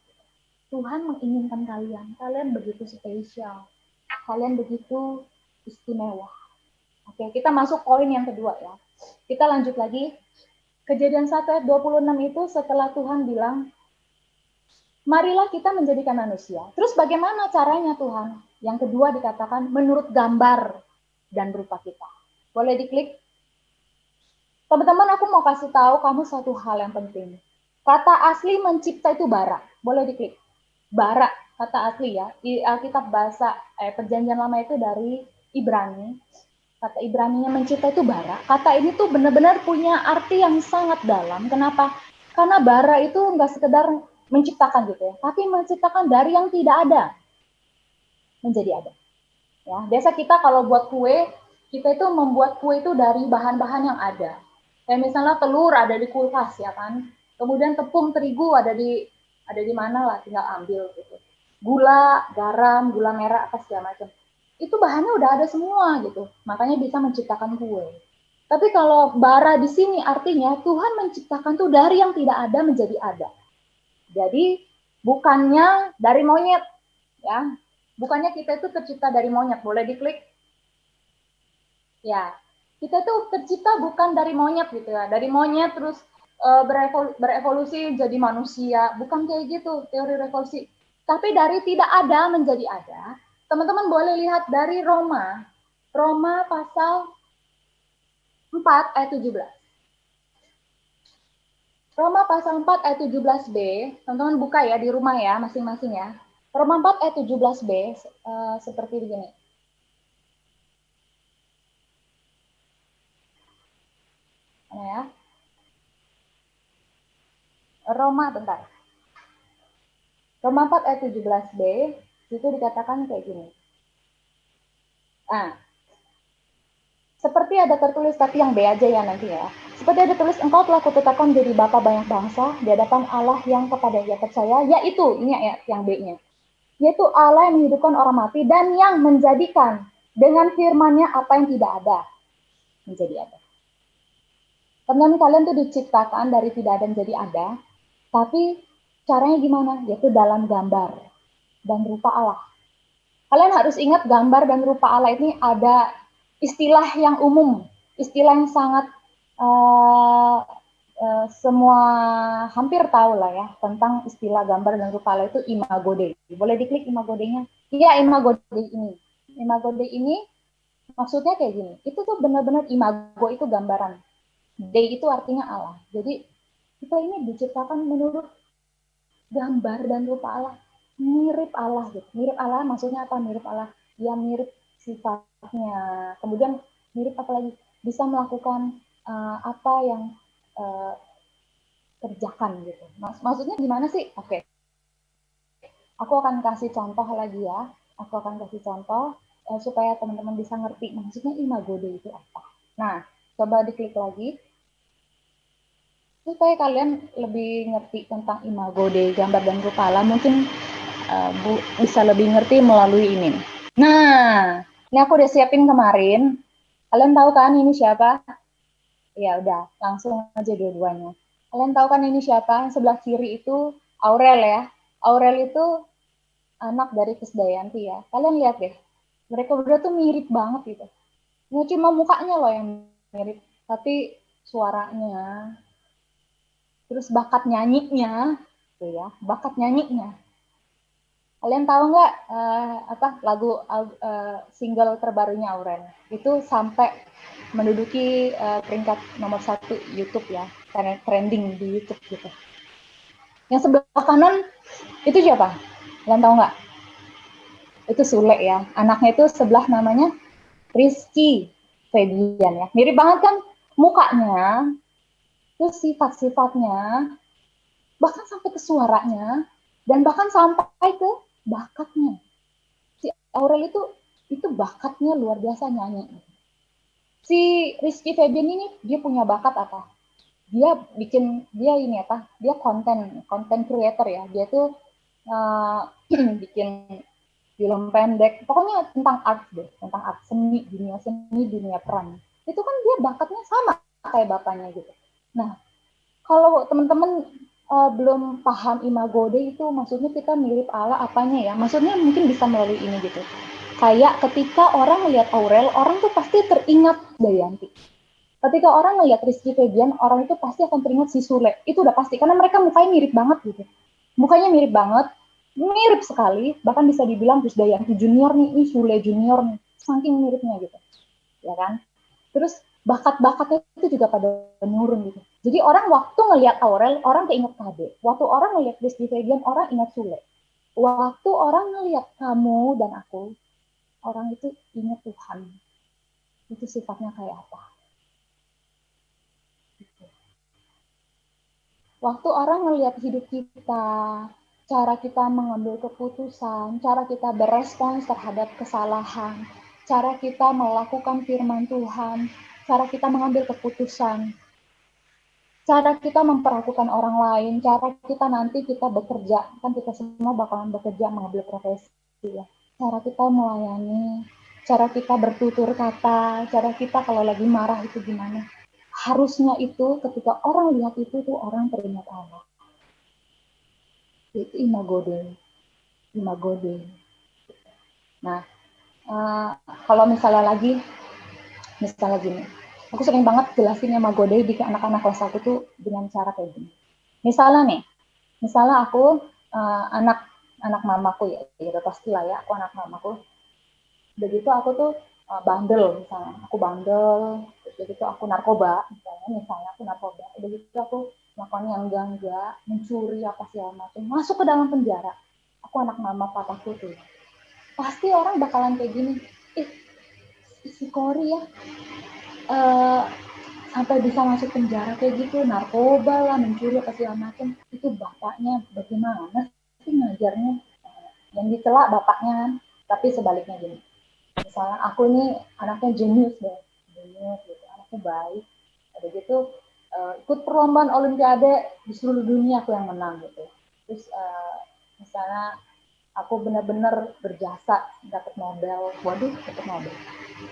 Tuhan menginginkan kalian. Kalian begitu spesial. Kalian begitu istimewa. Oke, kita masuk poin yang kedua ya. Kita lanjut lagi. Kejadian 1 ayat 26 itu setelah Tuhan bilang, marilah kita menjadikan manusia. Terus bagaimana caranya Tuhan? Yang kedua dikatakan menurut gambar dan rupa kita. Boleh diklik? Teman-teman, aku mau kasih tahu kamu satu hal yang penting. Kata asli mencipta itu bara. Boleh diklik. Bara, kata asli ya. Di Alkitab bahasa Perjanjian Lama itu dari Ibrani. Kata Ibraninya mencipta itu bara. Kata ini tuh benar-benar punya arti yang sangat dalam. Kenapa? Karena bara itu nggak sekedar menciptakan gitu ya, tapi menciptakan dari yang tidak ada menjadi ada. Ya, biasa kita kalau buat kue, kita itu membuat kue itu dari bahan-bahan yang ada. Kayak misalnya telur ada di kulkas ya kan. Kemudian tepung terigu ada di mana lah, tinggal ambil gitu. Gula, garam, gula merah apa segala macam. Itu bahannya udah ada semua gitu. Makanya bisa menciptakan kue. Tapi kalau bara di sini artinya Tuhan menciptakan tuh dari yang tidak ada menjadi ada. Jadi bukannya dari monyet ya. Bukannya kita itu tercipta dari monyet. Boleh diklik? Ya, kita tuh tercipta bukan dari monyet gitu ya. Dari monyet terus berevolusi jadi manusia. Bukan kayak gitu teori revolusi. Tapi dari tidak ada menjadi ada. Teman-teman boleh lihat dari Roma. Roma pasal 4 ayat 17. Roma pasal 4 ayat 17b. Teman-teman buka ya di rumah ya masing-masing ya. Roma 4 ayat 17b seperti begini. Mana ya? Roma bentar. Roma 4 ayat 17b itu dikatakan kayak gini. Nah, seperti ada tertulis, tapi yang B aja ya nanti ya. Seperti ada tertulis, engkau telah kutetapkan menjadi bapa banyak bangsa di hadapan Allah yang kepada ia percaya, yaitu, ini ayat yang B-nya, yaitu Allah yang menghidupkan orang mati dan yang menjadikan dengan firman-Nya apa yang tidak ada menjadi ada. Teman-teman kalian tuh diciptakan dari tidak ada menjadi ada, tapi caranya gimana? Yaitu dalam gambar dan rupa Allah. Kalian harus ingat gambar dan rupa Allah ini ada istilah yang umum, istilah yang sangat semua hampir tahu lah ya tentang istilah gambar dan rupa Allah itu imago Dei. Boleh diklik imago Dei-nya? Iya, imago Dei ini. Imago Dei ini maksudnya kayak gini. Itu tuh benar-benar imago itu gambaran. Dei itu artinya Allah. Jadi kita ini diciptakan menurut gambar dan rupa Allah, mirip Allah gitu. Mirip Allah maksudnya apa? Mirip Allah, ya mirip sifatnya. Kemudian mirip apa lagi? Bisa melakukan apa yang uh, kerjakan gitu. Maksudnya gimana sih? Oke, aku akan kasih contoh lagi ya. Aku akan kasih contoh supaya teman-teman bisa ngerti maksudnya imago Dei itu apa. Nah, coba diklik lagi supaya kalian lebih ngerti tentang imago Dei, gambar dan rupa Allah. Mungkin bisa lebih ngerti melalui ini. Nah, ini aku udah siapin kemarin. Kalian tahu kan ini siapa? Ya udah, langsung aja dua-duanya. Kalian tahu kan ini siapa? Yang sebelah kiri itu Aurel ya. Aurel itu anak dari Krisdayanti ya. Kalian lihat deh, mereka berdua tuh mirip banget gitu. Nggak cuma mukanya loh yang mirip, tapi suaranya, terus bakat nyanyinya, tuh ya, bakat nyanyinya. Kalian tahu nggak apa lagu single terbarunya Aurel itu sampai menduduki peringkat nomor 1 YouTube ya, karena trending di YouTube gitu. Yang sebelah kanan itu siapa? Kalian tahu nggak? Itu Sule ya. Anaknya itu sebelah namanya Rizky Febian ya. Mirip banget kan mukanya, terus sifat-sifatnya, bahkan sampai ke suaranya, dan bahkan sampai ke bakatnya. Si Aurel itu bakatnya luar biasa nyanyi. Si Rizky Febian ini dia punya bakat apa? Dia ini apa? Dia konten creator ya. Dia tuh bikin film pendek, pokoknya tentang art deh, tentang art seni, dunia peran. Itu kan dia bakatnya sama kayak bapaknya gitu. Nah, kalau teman-teman belum paham imago Dei itu maksudnya kita mirip Allah apanya ya? Maksudnya mungkin bisa melalui ini gitu. Kayak ketika orang melihat Aurel, orang tuh pasti teringat Dayanti. Ketika orang melihat Rizky Febian, orang itu pasti akan teringat si Sule. Itu udah pasti, karena mereka mukanya mirip banget gitu. Mukanya mirip banget, mirip sekali, bahkan bisa dibilang Gus Dayanti Junior nih, ini Sule Junior nih, saking miripnya gitu. Ya kan? Terus bakat-bakatnya itu juga pada menurun gitu. Jadi orang waktu ngelihat Aurel, orang keinget Kade. Waktu orang ngelihat Rizky Febian, orang ingat Sule. Waktu orang ngelihat kamu dan aku, orang itu ingat Tuhan. Itu sifatnya kayak apa. Waktu orang melihat hidup kita, cara kita mengambil keputusan, cara kita berespons terhadap kesalahan, cara kita melakukan firman Tuhan, cara kita mengambil keputusan, cara kita memperlakukan orang lain, cara kita nanti kita bekerja, kan kita semua bakalan bekerja mengambil profesi ya. Cara kita melayani, cara kita bertutur kata, cara kita kalau lagi marah itu gimana. Harusnya itu ketika orang lihat itu tuh orang teringat Allah. Itu imago Dei. Imago Dei. Nah, kalau misalnya gini, aku sering banget jelasin imago Dei di anak-anak kelas aku tuh dengan cara kayak gini. Misalnya aku anak mamaku ya, udah pastilah ya, aku anak mamaku. Begitu aku tuh bandel misalnya, aku bandel, begitu aku narkoba, misalnya aku narkoba, begitu aku melakukan yang enggak, mencuri apa segala macam, masuk ke dalam penjara. Aku anak mama papaku tuh. Pasti orang bakalan kayak gini, si Kori ya, sampai bisa masuk penjara kayak gitu, narkoba lah, mencuri apa segala macam, itu bapaknya bagaimana sih ngajarnya? Yang dicela bapaknya kan, tapi sebaliknya gini. Misalnya aku nih anaknya jenius deh, jenius gitu, anaknya baik, ada gitu ikut perlombaan olimpiade di seluruh dunia aku yang menang gitu. Terus misalnya aku benar-benar berjasa dapat Nobel, waduh dapat Nobel.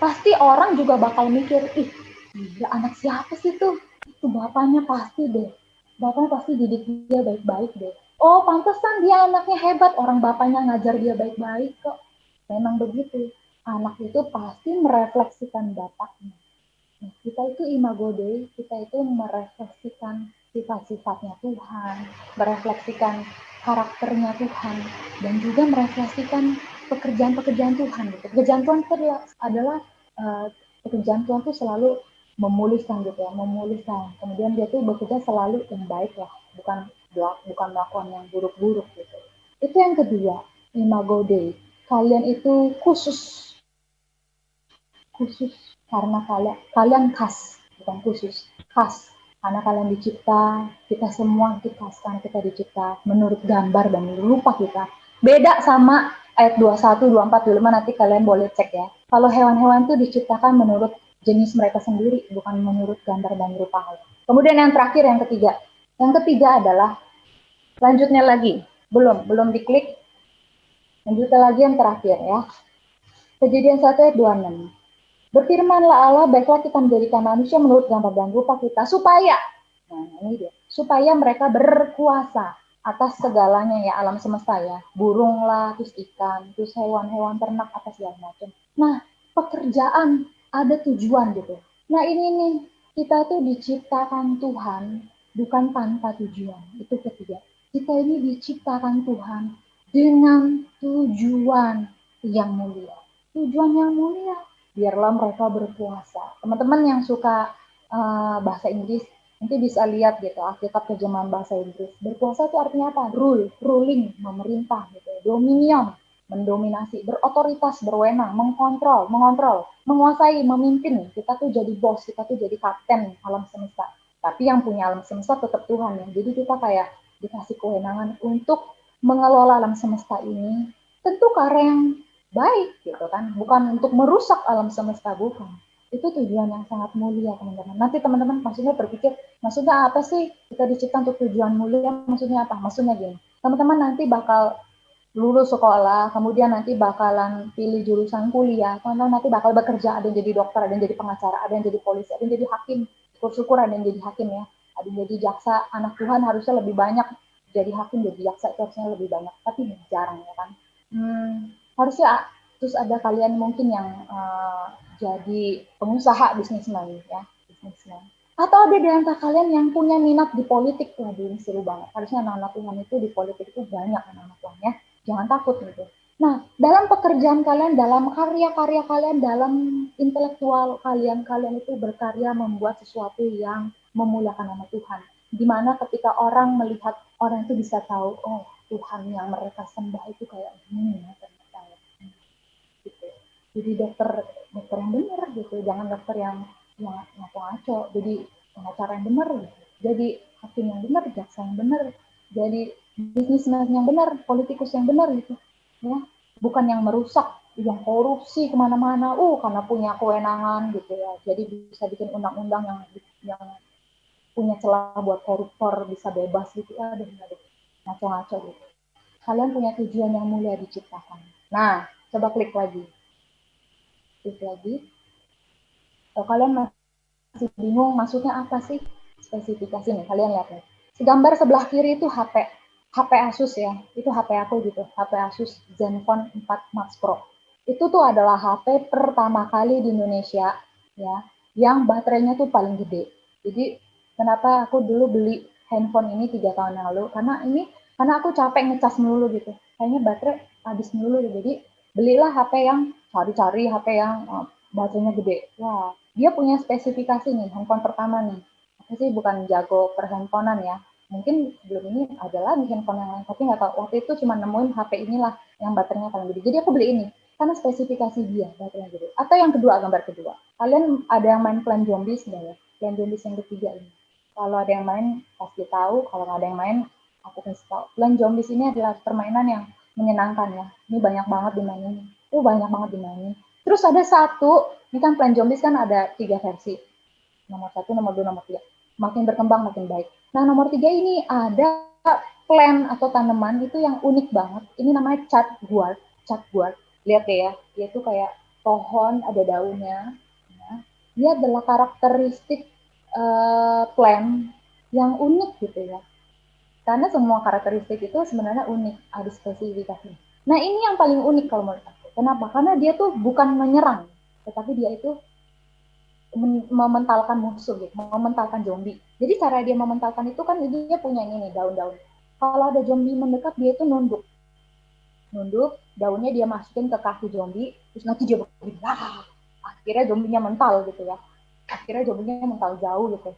Pasti orang juga bakal mikir, ih gila anak siapa sih tuh? Itu bapaknya pasti deh. Bapaknya pasti didik dia baik-baik deh. Oh pantesan dia anaknya hebat, orang bapaknya ngajar dia baik-baik kok. Memang begitu. Anak itu pasti merefleksikan bapaknya. Nah, kita itu imago Dei, kita itu merefleksikan sifat-sifatnya Tuhan, merefleksikan karakternya Tuhan, dan juga merefleksikan pekerjaan-pekerjaan Tuhan. Gitu. Pekerjaan Tuhan adalah pekerjaan Tuhan itu selalu memulihkan gitu ya, memulihkan. Kemudian dia tuh bekerja selalu yang baik lah, bukan melakukan yang buruk-buruk gitu. Itu yang kedua, imago Dei. Kalian itu khusus karena kalian khas, bukan khusus, khas karena kalian dicipta, kita semua itu khas karena kita dicipta menurut gambar dan rupa kita. Beda sama ayat 21, 24, 25 nanti kalian boleh cek ya. Kalau hewan-hewan itu diciptakan menurut jenis mereka sendiri, bukan menurut gambar dan rupa Allah. Kemudian yang terakhir, yang ketiga. Yang ketiga adalah, lanjutnya lagi, belum diklik, lanjutnya lagi yang terakhir ya. Kejadian 1 ayat 26. Berfirmanlah Allah, baiklah kita menjadikan manusia menurut gambar dan rupa kita, supaya mereka berkuasa atas segalanya ya, alam semesta ya, burung lah, terus ikan, terus hewan-hewan ternak, atas segala macam. Nah, pekerjaan ada tujuan gitu. Nah ini nih, kita tuh diciptakan Tuhan bukan tanpa tujuan, itu ketiga. Kita ini diciptakan Tuhan dengan tujuan yang mulia. Tujuan yang mulia, biarlah mereka berpuasa. Teman-teman yang suka bahasa Inggris, nanti bisa lihat gitu, Alkitab terjemahan bahasa Inggris. Berpuasa itu artinya apa? Ruling, memerintah gitu. Dominion, mendominasi, berotoritas, berwenang, mengontrol, menguasai, memimpin. Kita tuh jadi bos, kita tuh jadi kapten alam semesta. Tapi yang punya alam semesta tetap Tuhan ya. Jadi kita kayak dikasih kewenangan untuk mengelola alam semesta ini. Tentu karena yang baik gitu kan, bukan untuk merusak alam semesta, bukan. Itu tujuan yang sangat mulia teman-teman. Nanti teman-teman maksudnya berpikir, maksudnya apa sih kita dicipta untuk tujuan mulia, maksudnya apa? Maksudnya gini, teman-teman nanti bakal lulus sekolah, kemudian nanti bakalan pilih jurusan kuliah, teman-teman nanti bakal bekerja, ada yang jadi dokter, ada yang jadi pengacara, ada yang jadi polisi, ada yang jadi hakim, syukur-syukur ada yang jadi hakim ya, ada yang jadi jaksa, anak Tuhan harusnya lebih banyak jadi hakim, jadi jaksa itu harusnya lebih banyak, tapi jarang ya kan. Harusnya terus ada kalian mungkin yang jadi pengusaha bisnismen ya, bisnismen. Atau ada di antara kalian yang punya minat di politik, waduh ini seru banget. Harusnya anak-anak Tuhan itu di politik itu banyak anak-anak Tuhan ya. Jangan takut gitu. Nah, dalam pekerjaan kalian, dalam karya-karya kalian, dalam intelektual kalian, kalian itu berkarya membuat sesuatu yang memuliakan nama Tuhan. Dimana ketika orang melihat, orang itu bisa tahu, oh Tuhan yang mereka sembah itu kayak gini ya ternyata ya. Gitu. Jadi dokter yang benar gitu, jangan dokter yang ngaco-ngaco. Jadi pengacara yang benar gitu. jadi hakim yang benar, jaksa yang benar, jadi bisnismen yang benar, politikus yang benar gitu, ya, bukan yang merusak, yang korupsi kemana-mana, karena punya kewenangan gitu ya, jadi bisa bikin undang-undang yang punya celah buat koruptor bisa bebas gitu, aduh, ngaco-ngaco gitu. Kalian punya tujuan yang mulia diciptakan. Nah, coba klik lagi. Klik lagi. Kalau kalian masih bingung maksudnya apa sih spesifikasi nih, kalian lihat nih. Gambar sebelah kiri itu HP Asus ya, itu HP aku gitu, HP Asus Zenfone 4 Max Pro. Itu tuh adalah HP pertama kali di Indonesia ya, yang baterainya tuh paling gede. Jadi kenapa aku dulu beli handphone ini 3 tahun yang lalu, karena aku capek ngecas melulu gitu. Kayaknya baterai habis melulu gitu. Jadi belilah HP yang cari-cari HP yang baterainya gede. Wah, dia punya spesifikasi nih, handphone pertama nih. Aku sih bukan jago perhandphonean ya. Mungkin sebelum ini ada lagi handphone yang lain, tapi nggak tahu. Waktu itu cuma nemuin HP inilah yang baterainya paling gede. Jadi aku beli ini karena spesifikasi dia baterainya gede. Atau yang kedua, gambar kedua. Kalian ada yang main Plan Zombies nggak ya? Plan Zombies yang ketiga ini. Kalau ada yang main pasti tahu. Kalau nggak ada yang main, aku kasih tahu. Plan Zombies ini adalah permainan yang menyenangkan ya. Ini banyak banget dimainin. Banyak banget dimainin. Terus ada satu, ini kan Plan Zombies kan ada 3 versi. Nomor 1, nomor 2, nomor 3. Makin berkembang, makin baik. Nah, nomor 3 ini ada plant atau tanaman itu yang unik banget. Ini namanya chatguard. Chatguard. Lihat deh ya, dia tuh kayak pohon, ada daunnya. Nah, dia adalah karakteristik plant yang unik gitu ya. Karena semua karakteristik itu sebenarnya unik, ada spesifikasi. Nah, ini yang paling unik kalau menurut aku. Kenapa? Karena dia tuh bukan menyerang, tetapi dia itu mementalkan musuh gitu, mementalkan zombie. Jadi cara dia mementalkan itu kan dia punya ini nih, daun-daun. Kalau ada zombie mendekat, dia itu nunduk, daunnya dia masukin ke kaki zombie, terus nanti dia begini, akhirnya zombinya mental gitu ya. Akhirnya zombinya mental jauh gitu.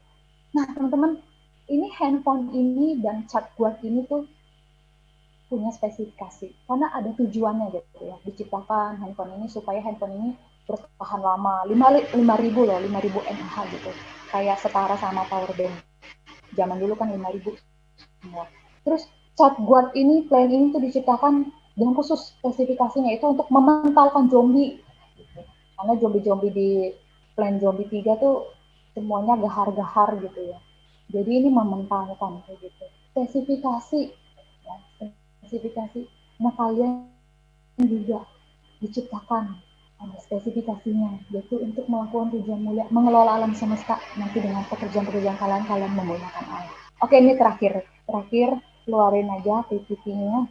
Nah, teman-teman, ini handphone ini dan chatguard ini tuh punya spesifikasi karena ada tujuannya gitu ya, diciptakan handphone ini supaya handphone ini bertahan lama, 5.000 loh, 5.000 mAh gitu, kayak setara sama power bank zaman dulu kan 5.000 semua. Terus chatguard ini, plan ini tuh diciptakan dengan khusus, spesifikasinya itu untuk mementalkan zombie gitu. Karena zombie-zombie di plan zombie 3 tuh semuanya gahar-gahar gitu ya, jadi ini mementalkan kayak gitu. Spesifikasi ya, spesifikasi. Nah, kalian juga diciptakan ada spesifikasinya, yaitu untuk melakukan tujuan mulia, mengelola alam semesta nanti dengan pekerjaan-pekerjaan kalian menggunakan air. Oke, ini terakhir, keluarin aja PPT-nya.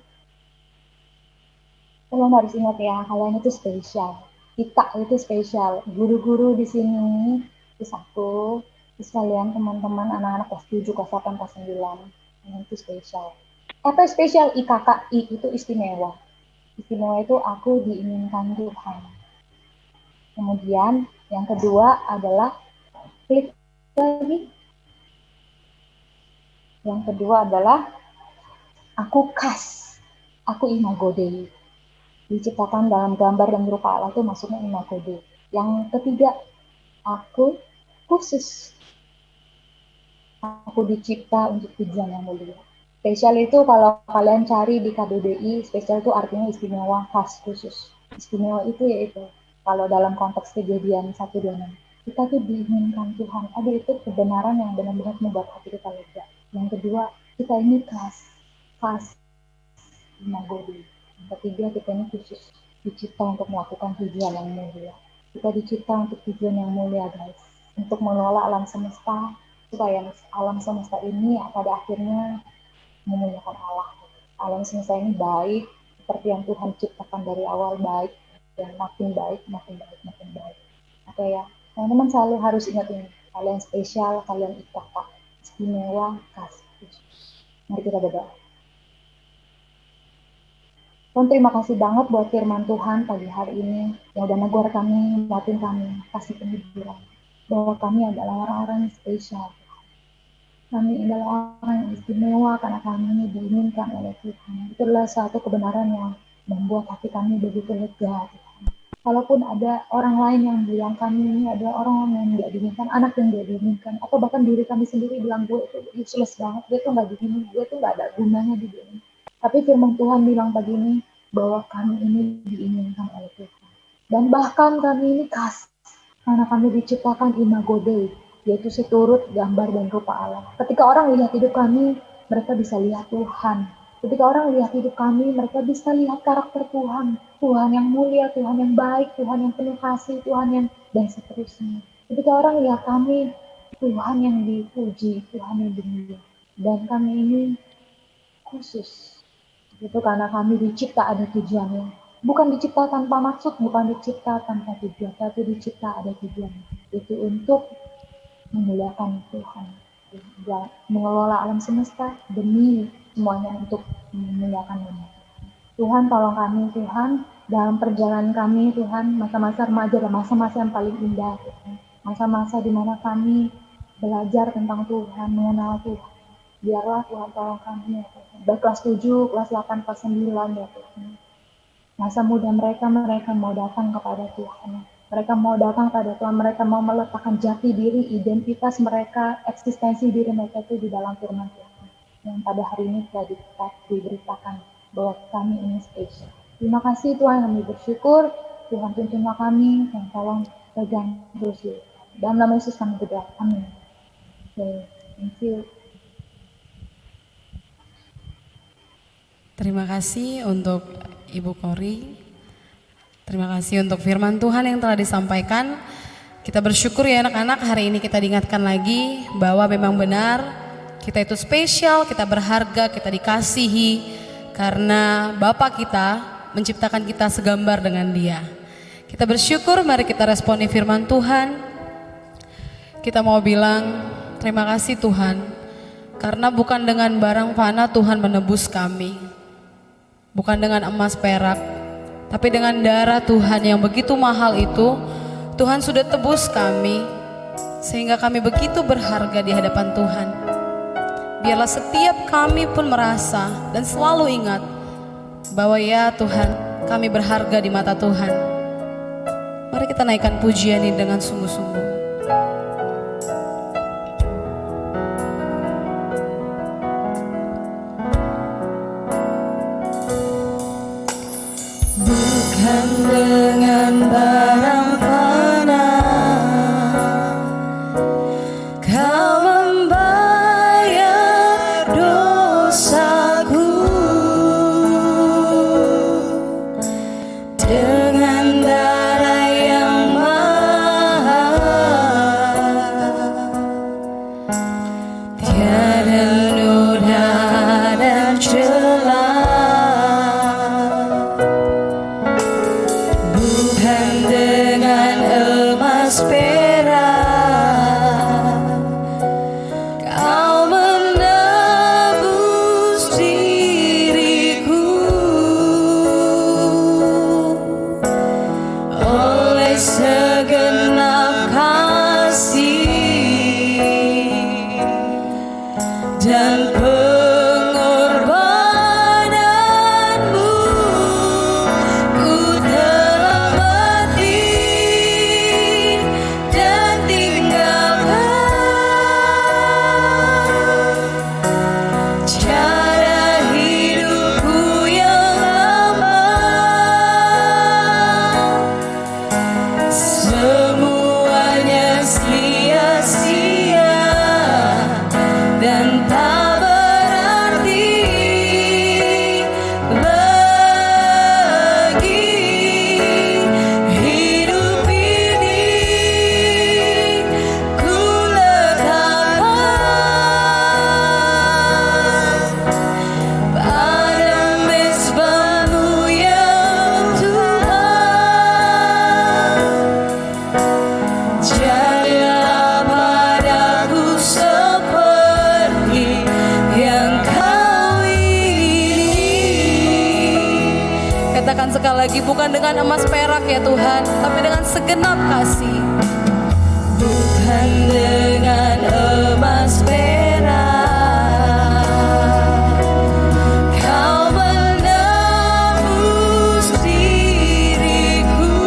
Kalian harus ingat ya, kalian itu spesial. Kita itu spesial. Guru-guru di sini, terus aku, terus kalian teman-teman anak-anak kelas 7, kelas 8, kelas 9, kalian itu spesial. Apa spesial? IKKI itu istimewa. Istimewa itu aku diinginkan Tuhan. Kemudian yang kedua adalah klik lagi. Yang kedua adalah aku khas. Aku imago Dei. Diciptakan dalam gambar dan rupa Allah itu maksudnya imago Dei. Yang ketiga, aku khusus. Aku dicipta untuk tujuan yang mulia. Spesial itu kalau kalian cari di KBBI, spesial itu artinya istimewa, khas, khusus. Istimewa itu yaitu kalau dalam konteks kejadian 1:26, kita tuh diinginkan Tuhan. Ada itu kebenaran yang benar-benar membuat hati kita lega. Yang kedua, kita ini khas imago Dei. Yang ketiga, kita ini khusus, dicipta untuk melakukan tujuan yang mulia. Kita dicipta untuk tujuan yang mulia, guys. Untuk mengelola alam semesta, supaya alam semesta ini pada akhirnya memuliakan Allah. Alam semesta ini baik, seperti yang Tuhan ciptakan dari awal, baik, dan makin baik. Oke ya, teman-teman selalu harus ingat ini. Kalian spesial, kalian IKK, istimewa, khas, khusus. Mari kita berdoa. Tuhan, terima kasih banget buat firman Tuhan pagi hari ini, yang udah negor kami, nguatin kami, kasih penghiburan, bahwa kami adalah orang-orang yang spesial. Kami adalah orang yang istimewa karena kami ini diinginkan oleh Tuhan. Itu adalah satu kebenaran yang membuat hati kami begitu lega, Tuhan. Kalaupun ada orang lain yang bilang kami ini ada orang yang nggak diinginkan, anak yang nggak diinginkan, atau bahkan diri kami sendiri bilang gue itu useless banget, gue tuh nggak begini, gue tuh nggak ada gunanya di dunia. Tapi firman Tuhan bilang begini, bahwa kami ini diinginkan oleh Tuhan. Dan bahkan kami ini kasih, karena kami diciptakan imago Dei, yaitu seturut gambar dan rupa Allah. Ketika orang lihat hidup kami, mereka bisa lihat Tuhan. Ketika orang lihat hidup kami, mereka bisa lihat karakter Tuhan. Tuhan yang mulia, Tuhan yang baik, Tuhan yang penuh kasih, Tuhan yang dan seterusnya. Ketika orang lihat kami, Tuhan yang dipuji, Tuhan yang dimuliakan. Dan kami ini khusus. Itu karena kami dicipta ada tujuannya. Bukan dicipta tanpa maksud, bukan dicipta tanpa tujuan, tapi dicipta ada tujuannya. Itu untuk memuliakan Tuhan. Mengelola alam semesta demi semuanya untuk memuliakan nama. Tuhan tolong kami Tuhan dalam perjalanan kami Tuhan, masa-masa remaja dan masa-masa yang paling indah Tuhan. Masa-masa di mana kami belajar tentang Tuhan, mengenal Tuhan. Biarlah Tuhan tolong kami ya Tuhan. Baik kelas 7, kelas 8, kelas 9 ya Tuhan. Masa muda mereka mau datang kepada Tuhan. Mereka mau datang pada Tuhan, mereka mau meletakkan jati diri, identitas mereka, eksistensi diri mereka itu di dalam firman Tuhan. Yang pada hari ini telah diberitakan bahwa kami ini spesial. Terima kasih Tuhan, kami bersyukur. Tuhan tuntunlah kami, dan tolong pegang terus ya. Dalam nama Yesus kami berdoa. Amin. Okay, thank you. Terima kasih untuk Ibu Kori. Terima kasih untuk firman Tuhan yang telah disampaikan. Kita bersyukur ya anak-anak, hari ini kita diingatkan lagi bahwa memang benar kita itu spesial, kita berharga, kita dikasihi karena Bapa kita menciptakan kita segambar dengan Dia. Kita bersyukur, mari kita responi firman Tuhan. Kita mau bilang terima kasih Tuhan, karena bukan dengan barang fana Tuhan menebus kami. Bukan dengan emas perak, tapi dengan darah Tuhan yang begitu mahal itu, Tuhan sudah tebus kami, sehingga kami begitu berharga di hadapan Tuhan. Biarlah setiap kami pun merasa dan selalu ingat bahwa ya Tuhan, kami berharga di mata Tuhan. Mari kita naikkan pujian ini dengan sungguh-sungguh. Bukan dengan barang fana Kau membayar dosaku, dengan darah yang mahal tiada noda dan celah. Bukan dengan emas perak Kau menebus diriku, oleh segenap kasih dan pengorbananmu. Ku telah mati dan tinggalkan cara hidupku yang lama. Semuanya sia-sia dan tak berarti lagi. Hidup ini ku letakkan pada mezbah-Mu yang Tuhan. Jadilah padaku seperti yang Kau ingini. Katakan sekali lagi, bukan dengan emas perak ya Tuhan, tapi dengan segenap kasih. Bukan dengan emas perak Kau menebus diriku,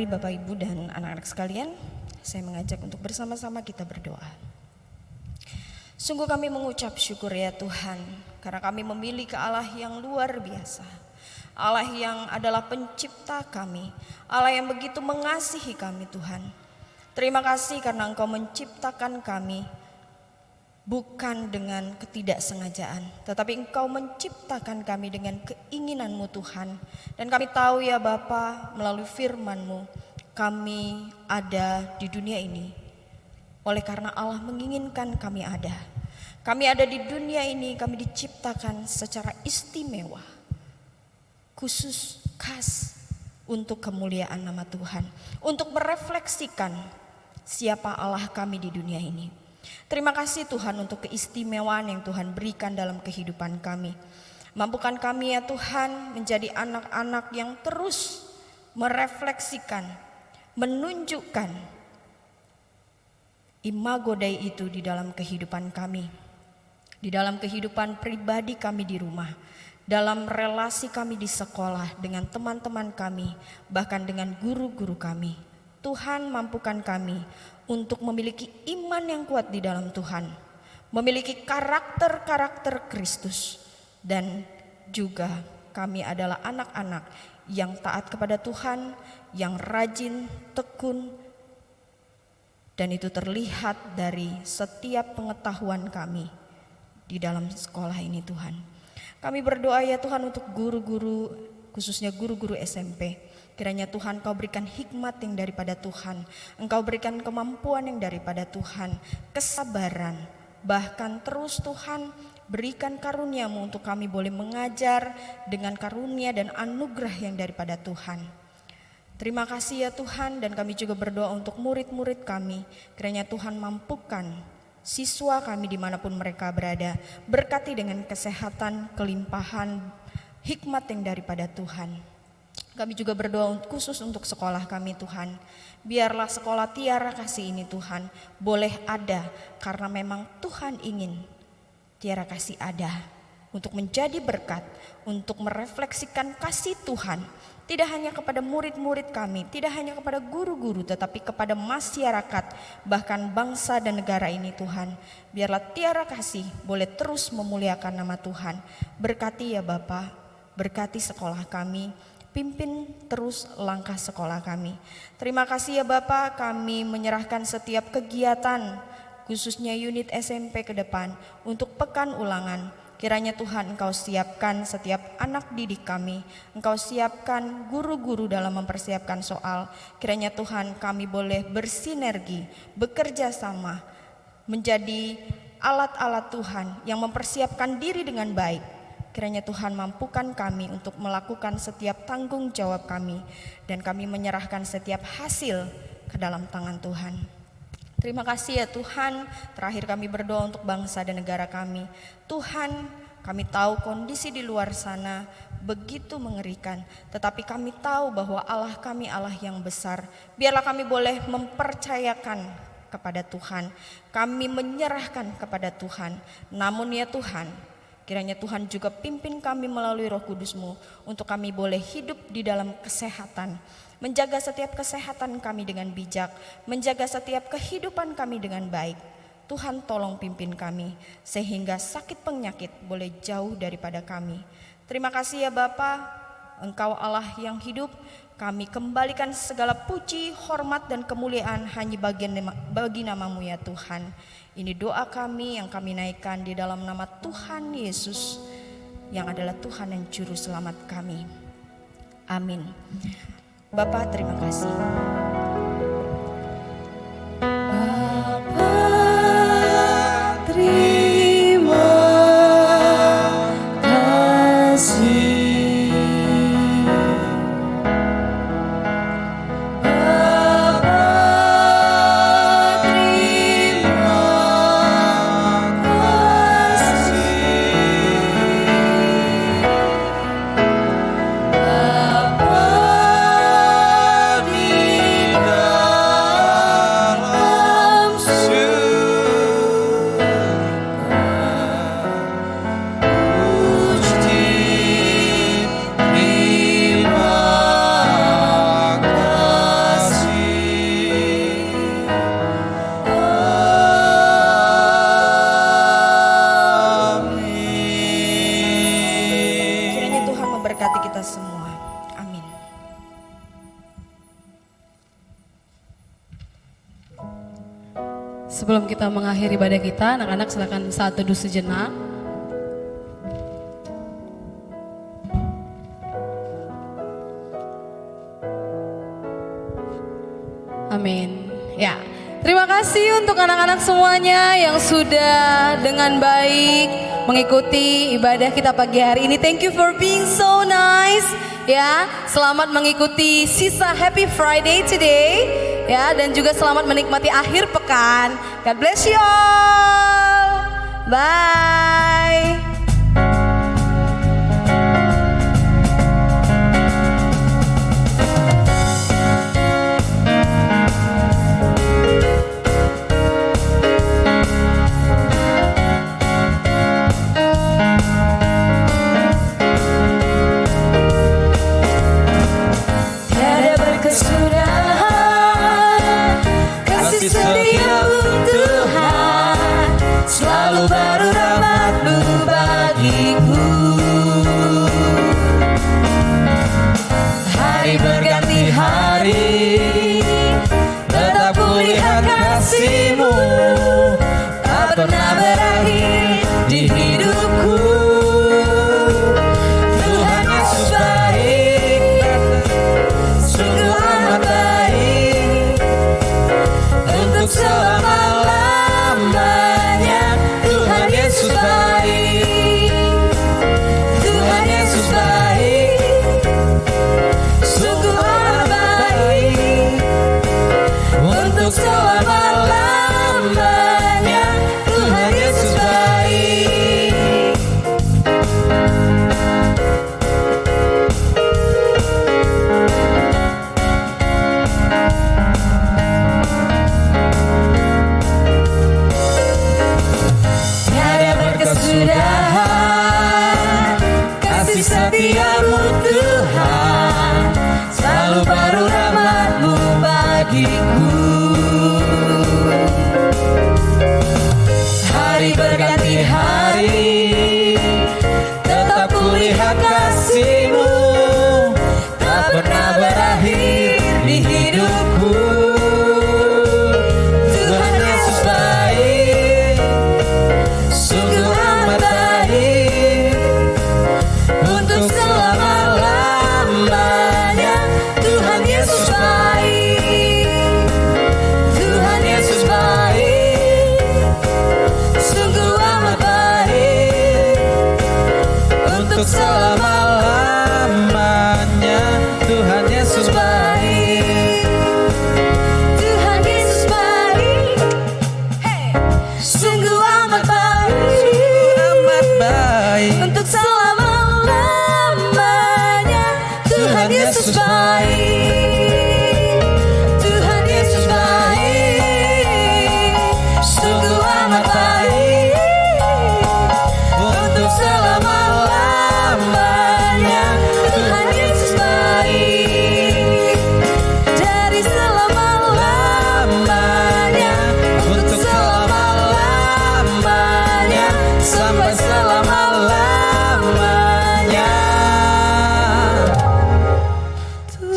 Mari Bapak Ibu dan anak-anak sekalian, saya mengajak untuk bersama-sama kita berdoa. Sungguh kami mengucap syukur ya Tuhan, karena kami memiliki Allah yang luar biasa. Allah yang adalah pencipta kami, Allah yang begitu mengasihi kami Tuhan. Terima kasih karena Engkau menciptakan kami bukan dengan ketidaksengajaan, tetapi Engkau menciptakan kami dengan keinginan-Mu Tuhan. Dan kami tahu ya Bapa, melalui firman-Mu kami ada di dunia ini oleh karena Allah menginginkan kami ada. Kami ada di dunia ini, kami diciptakan secara istimewa, khusus, khas untuk kemuliaan nama Tuhan, untuk merefleksikan siapa Allah kami di dunia ini. Terima kasih Tuhan untuk keistimewaan yang Tuhan berikan dalam kehidupan kami. Mampukan kami ya Tuhan menjadi anak-anak yang terus merefleksikan, menunjukkan imago Dei itu di dalam kehidupan kami. Di dalam kehidupan pribadi kami di rumah, dalam relasi kami di sekolah dengan teman-teman kami, bahkan dengan guru-guru kami. Tuhan mampukan kami untuk memiliki iman yang kuat di dalam Tuhan, memiliki karakter-karakter Kristus, dan juga kami adalah anak-anak yang taat kepada Tuhan, yang rajin, tekun, dan itu terlihat dari setiap pengetahuan kami di dalam sekolah ini Tuhan. Kami berdoa ya Tuhan untuk guru-guru, khususnya guru-guru SMP. Kiranya Tuhan Kau berikan hikmat yang daripada Tuhan, Engkau berikan kemampuan yang daripada Tuhan, kesabaran, bahkan terus Tuhan berikan karunia-Mu untuk kami boleh mengajar dengan karunia dan anugerah yang daripada Tuhan. Terima kasih ya Tuhan, dan kami juga berdoa untuk murid-murid kami. Kiranya Tuhan mampukan siswa kami dimanapun mereka berada, berkati dengan kesehatan, kelimpahan, hikmat yang daripada Tuhan. Kami juga berdoa khusus untuk sekolah kami Tuhan. Biarlah sekolah Tiara Kasih ini Tuhan boleh ada, karena memang Tuhan ingin Tiara Kasih ada untuk menjadi berkat, untuk merefleksikan kasih Tuhan. Tidak hanya kepada murid-murid kami, tidak hanya kepada guru-guru, tetapi kepada masyarakat, bahkan bangsa dan negara ini Tuhan. Biarlah Tiara Kasih boleh terus memuliakan nama Tuhan. Berkati ya Bapa, berkati sekolah kami, pimpin terus langkah sekolah kami. Terima kasih ya Bapak, kami menyerahkan setiap kegiatan, khususnya unit SMP ke depan untuk pekan ulangan. Kiranya Tuhan Engkau siapkan setiap anak didik kami, Engkau siapkan guru-guru dalam mempersiapkan soal. Kiranya Tuhan kami boleh bersinergi, bekerja sama, menjadi alat-alat Tuhan yang mempersiapkan diri dengan baik. Kiranya Tuhan mampukan kami untuk melakukan setiap tanggung jawab kami, dan kami menyerahkan setiap hasil ke dalam tangan Tuhan. Terima kasih ya Tuhan. Terakhir kami berdoa untuk bangsa dan negara kami. Tuhan, kami tahu kondisi di luar sana begitu mengerikan, tetapi kami tahu bahwa Allah kami Allah yang besar. Biarlah kami boleh mempercayakan kepada Tuhan, kami menyerahkan kepada Tuhan. Namun ya Tuhan, kiranya Tuhan juga pimpin kami melalui Roh Kudus-Mu untuk kami boleh hidup di dalam kesehatan, menjaga setiap kesehatan kami dengan bijak, menjaga setiap kehidupan kami dengan baik. Tuhan tolong pimpin kami sehingga sakit penyakit boleh jauh daripada kami. Terima kasih ya Bapa, Engkau Allah yang hidup. Kami kembalikan segala puji, hormat dan kemuliaan hanya bagi nama-Mu ya Tuhan. Ini doa kami yang kami naikkan di dalam nama Tuhan Yesus yang adalah Tuhan dan Juru Selamat kami. Amin. Bapak terima kasih. Bapa terima kasih. Sebelum kita mengakhiri ibadah kita, anak-anak silakan saat teduh sejenak. Amin. Ya, terima kasih untuk anak-anak semuanya yang sudah dengan baik mengikuti ibadah kita pagi hari ini. Thank you for being so nice. Ya, selamat mengikuti sisa Happy Friday today. Ya, dan juga selamat menikmati akhir pekan. God bless you all. Bye. Tiada berkesudahan kasih setiamu Tuhan, selalu baru rahmat-Mu bagiku. Hari berganti hari, tetap kulihat kasih-Mu, tak pernah berakhir di hidupku. Tuhan Yesus baik, sungguh amat baik, untuk selama-lamanya. Tuhan Yesus baik, Tuhan Yesus baik, sungguh amat baik, untuk selama-lamanya. Tuhan Yesus baik. Tiada berkesudahan kasih setiamu Tuhan, selalu baru rahmat-Mu bagiku. Hari berganti hari, tetap kulihat kasih-Mu, tak pernah berakhir di hidupku. Tuhan Yesus baik, sungguh amat baik, untuk selama-lamanya. Tuhan Yesus baik, Tuhan Yesus baik, sungguh amat baik, untuk selama-lamanya. Tuhan Yesus baik, Tuhan Yesus baik, hey, sungguh amat baik, untuk selama-lamanya. Tuhan Yesus baik, Tuhan Yesus baik, sungguh amat baik, untuk selama-lamanya. Tuhan Yesus baik, dari selama-lamanya, untuk selama-lamanya, sampai selama-lamanya.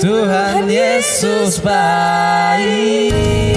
Tuhan Yesus baik.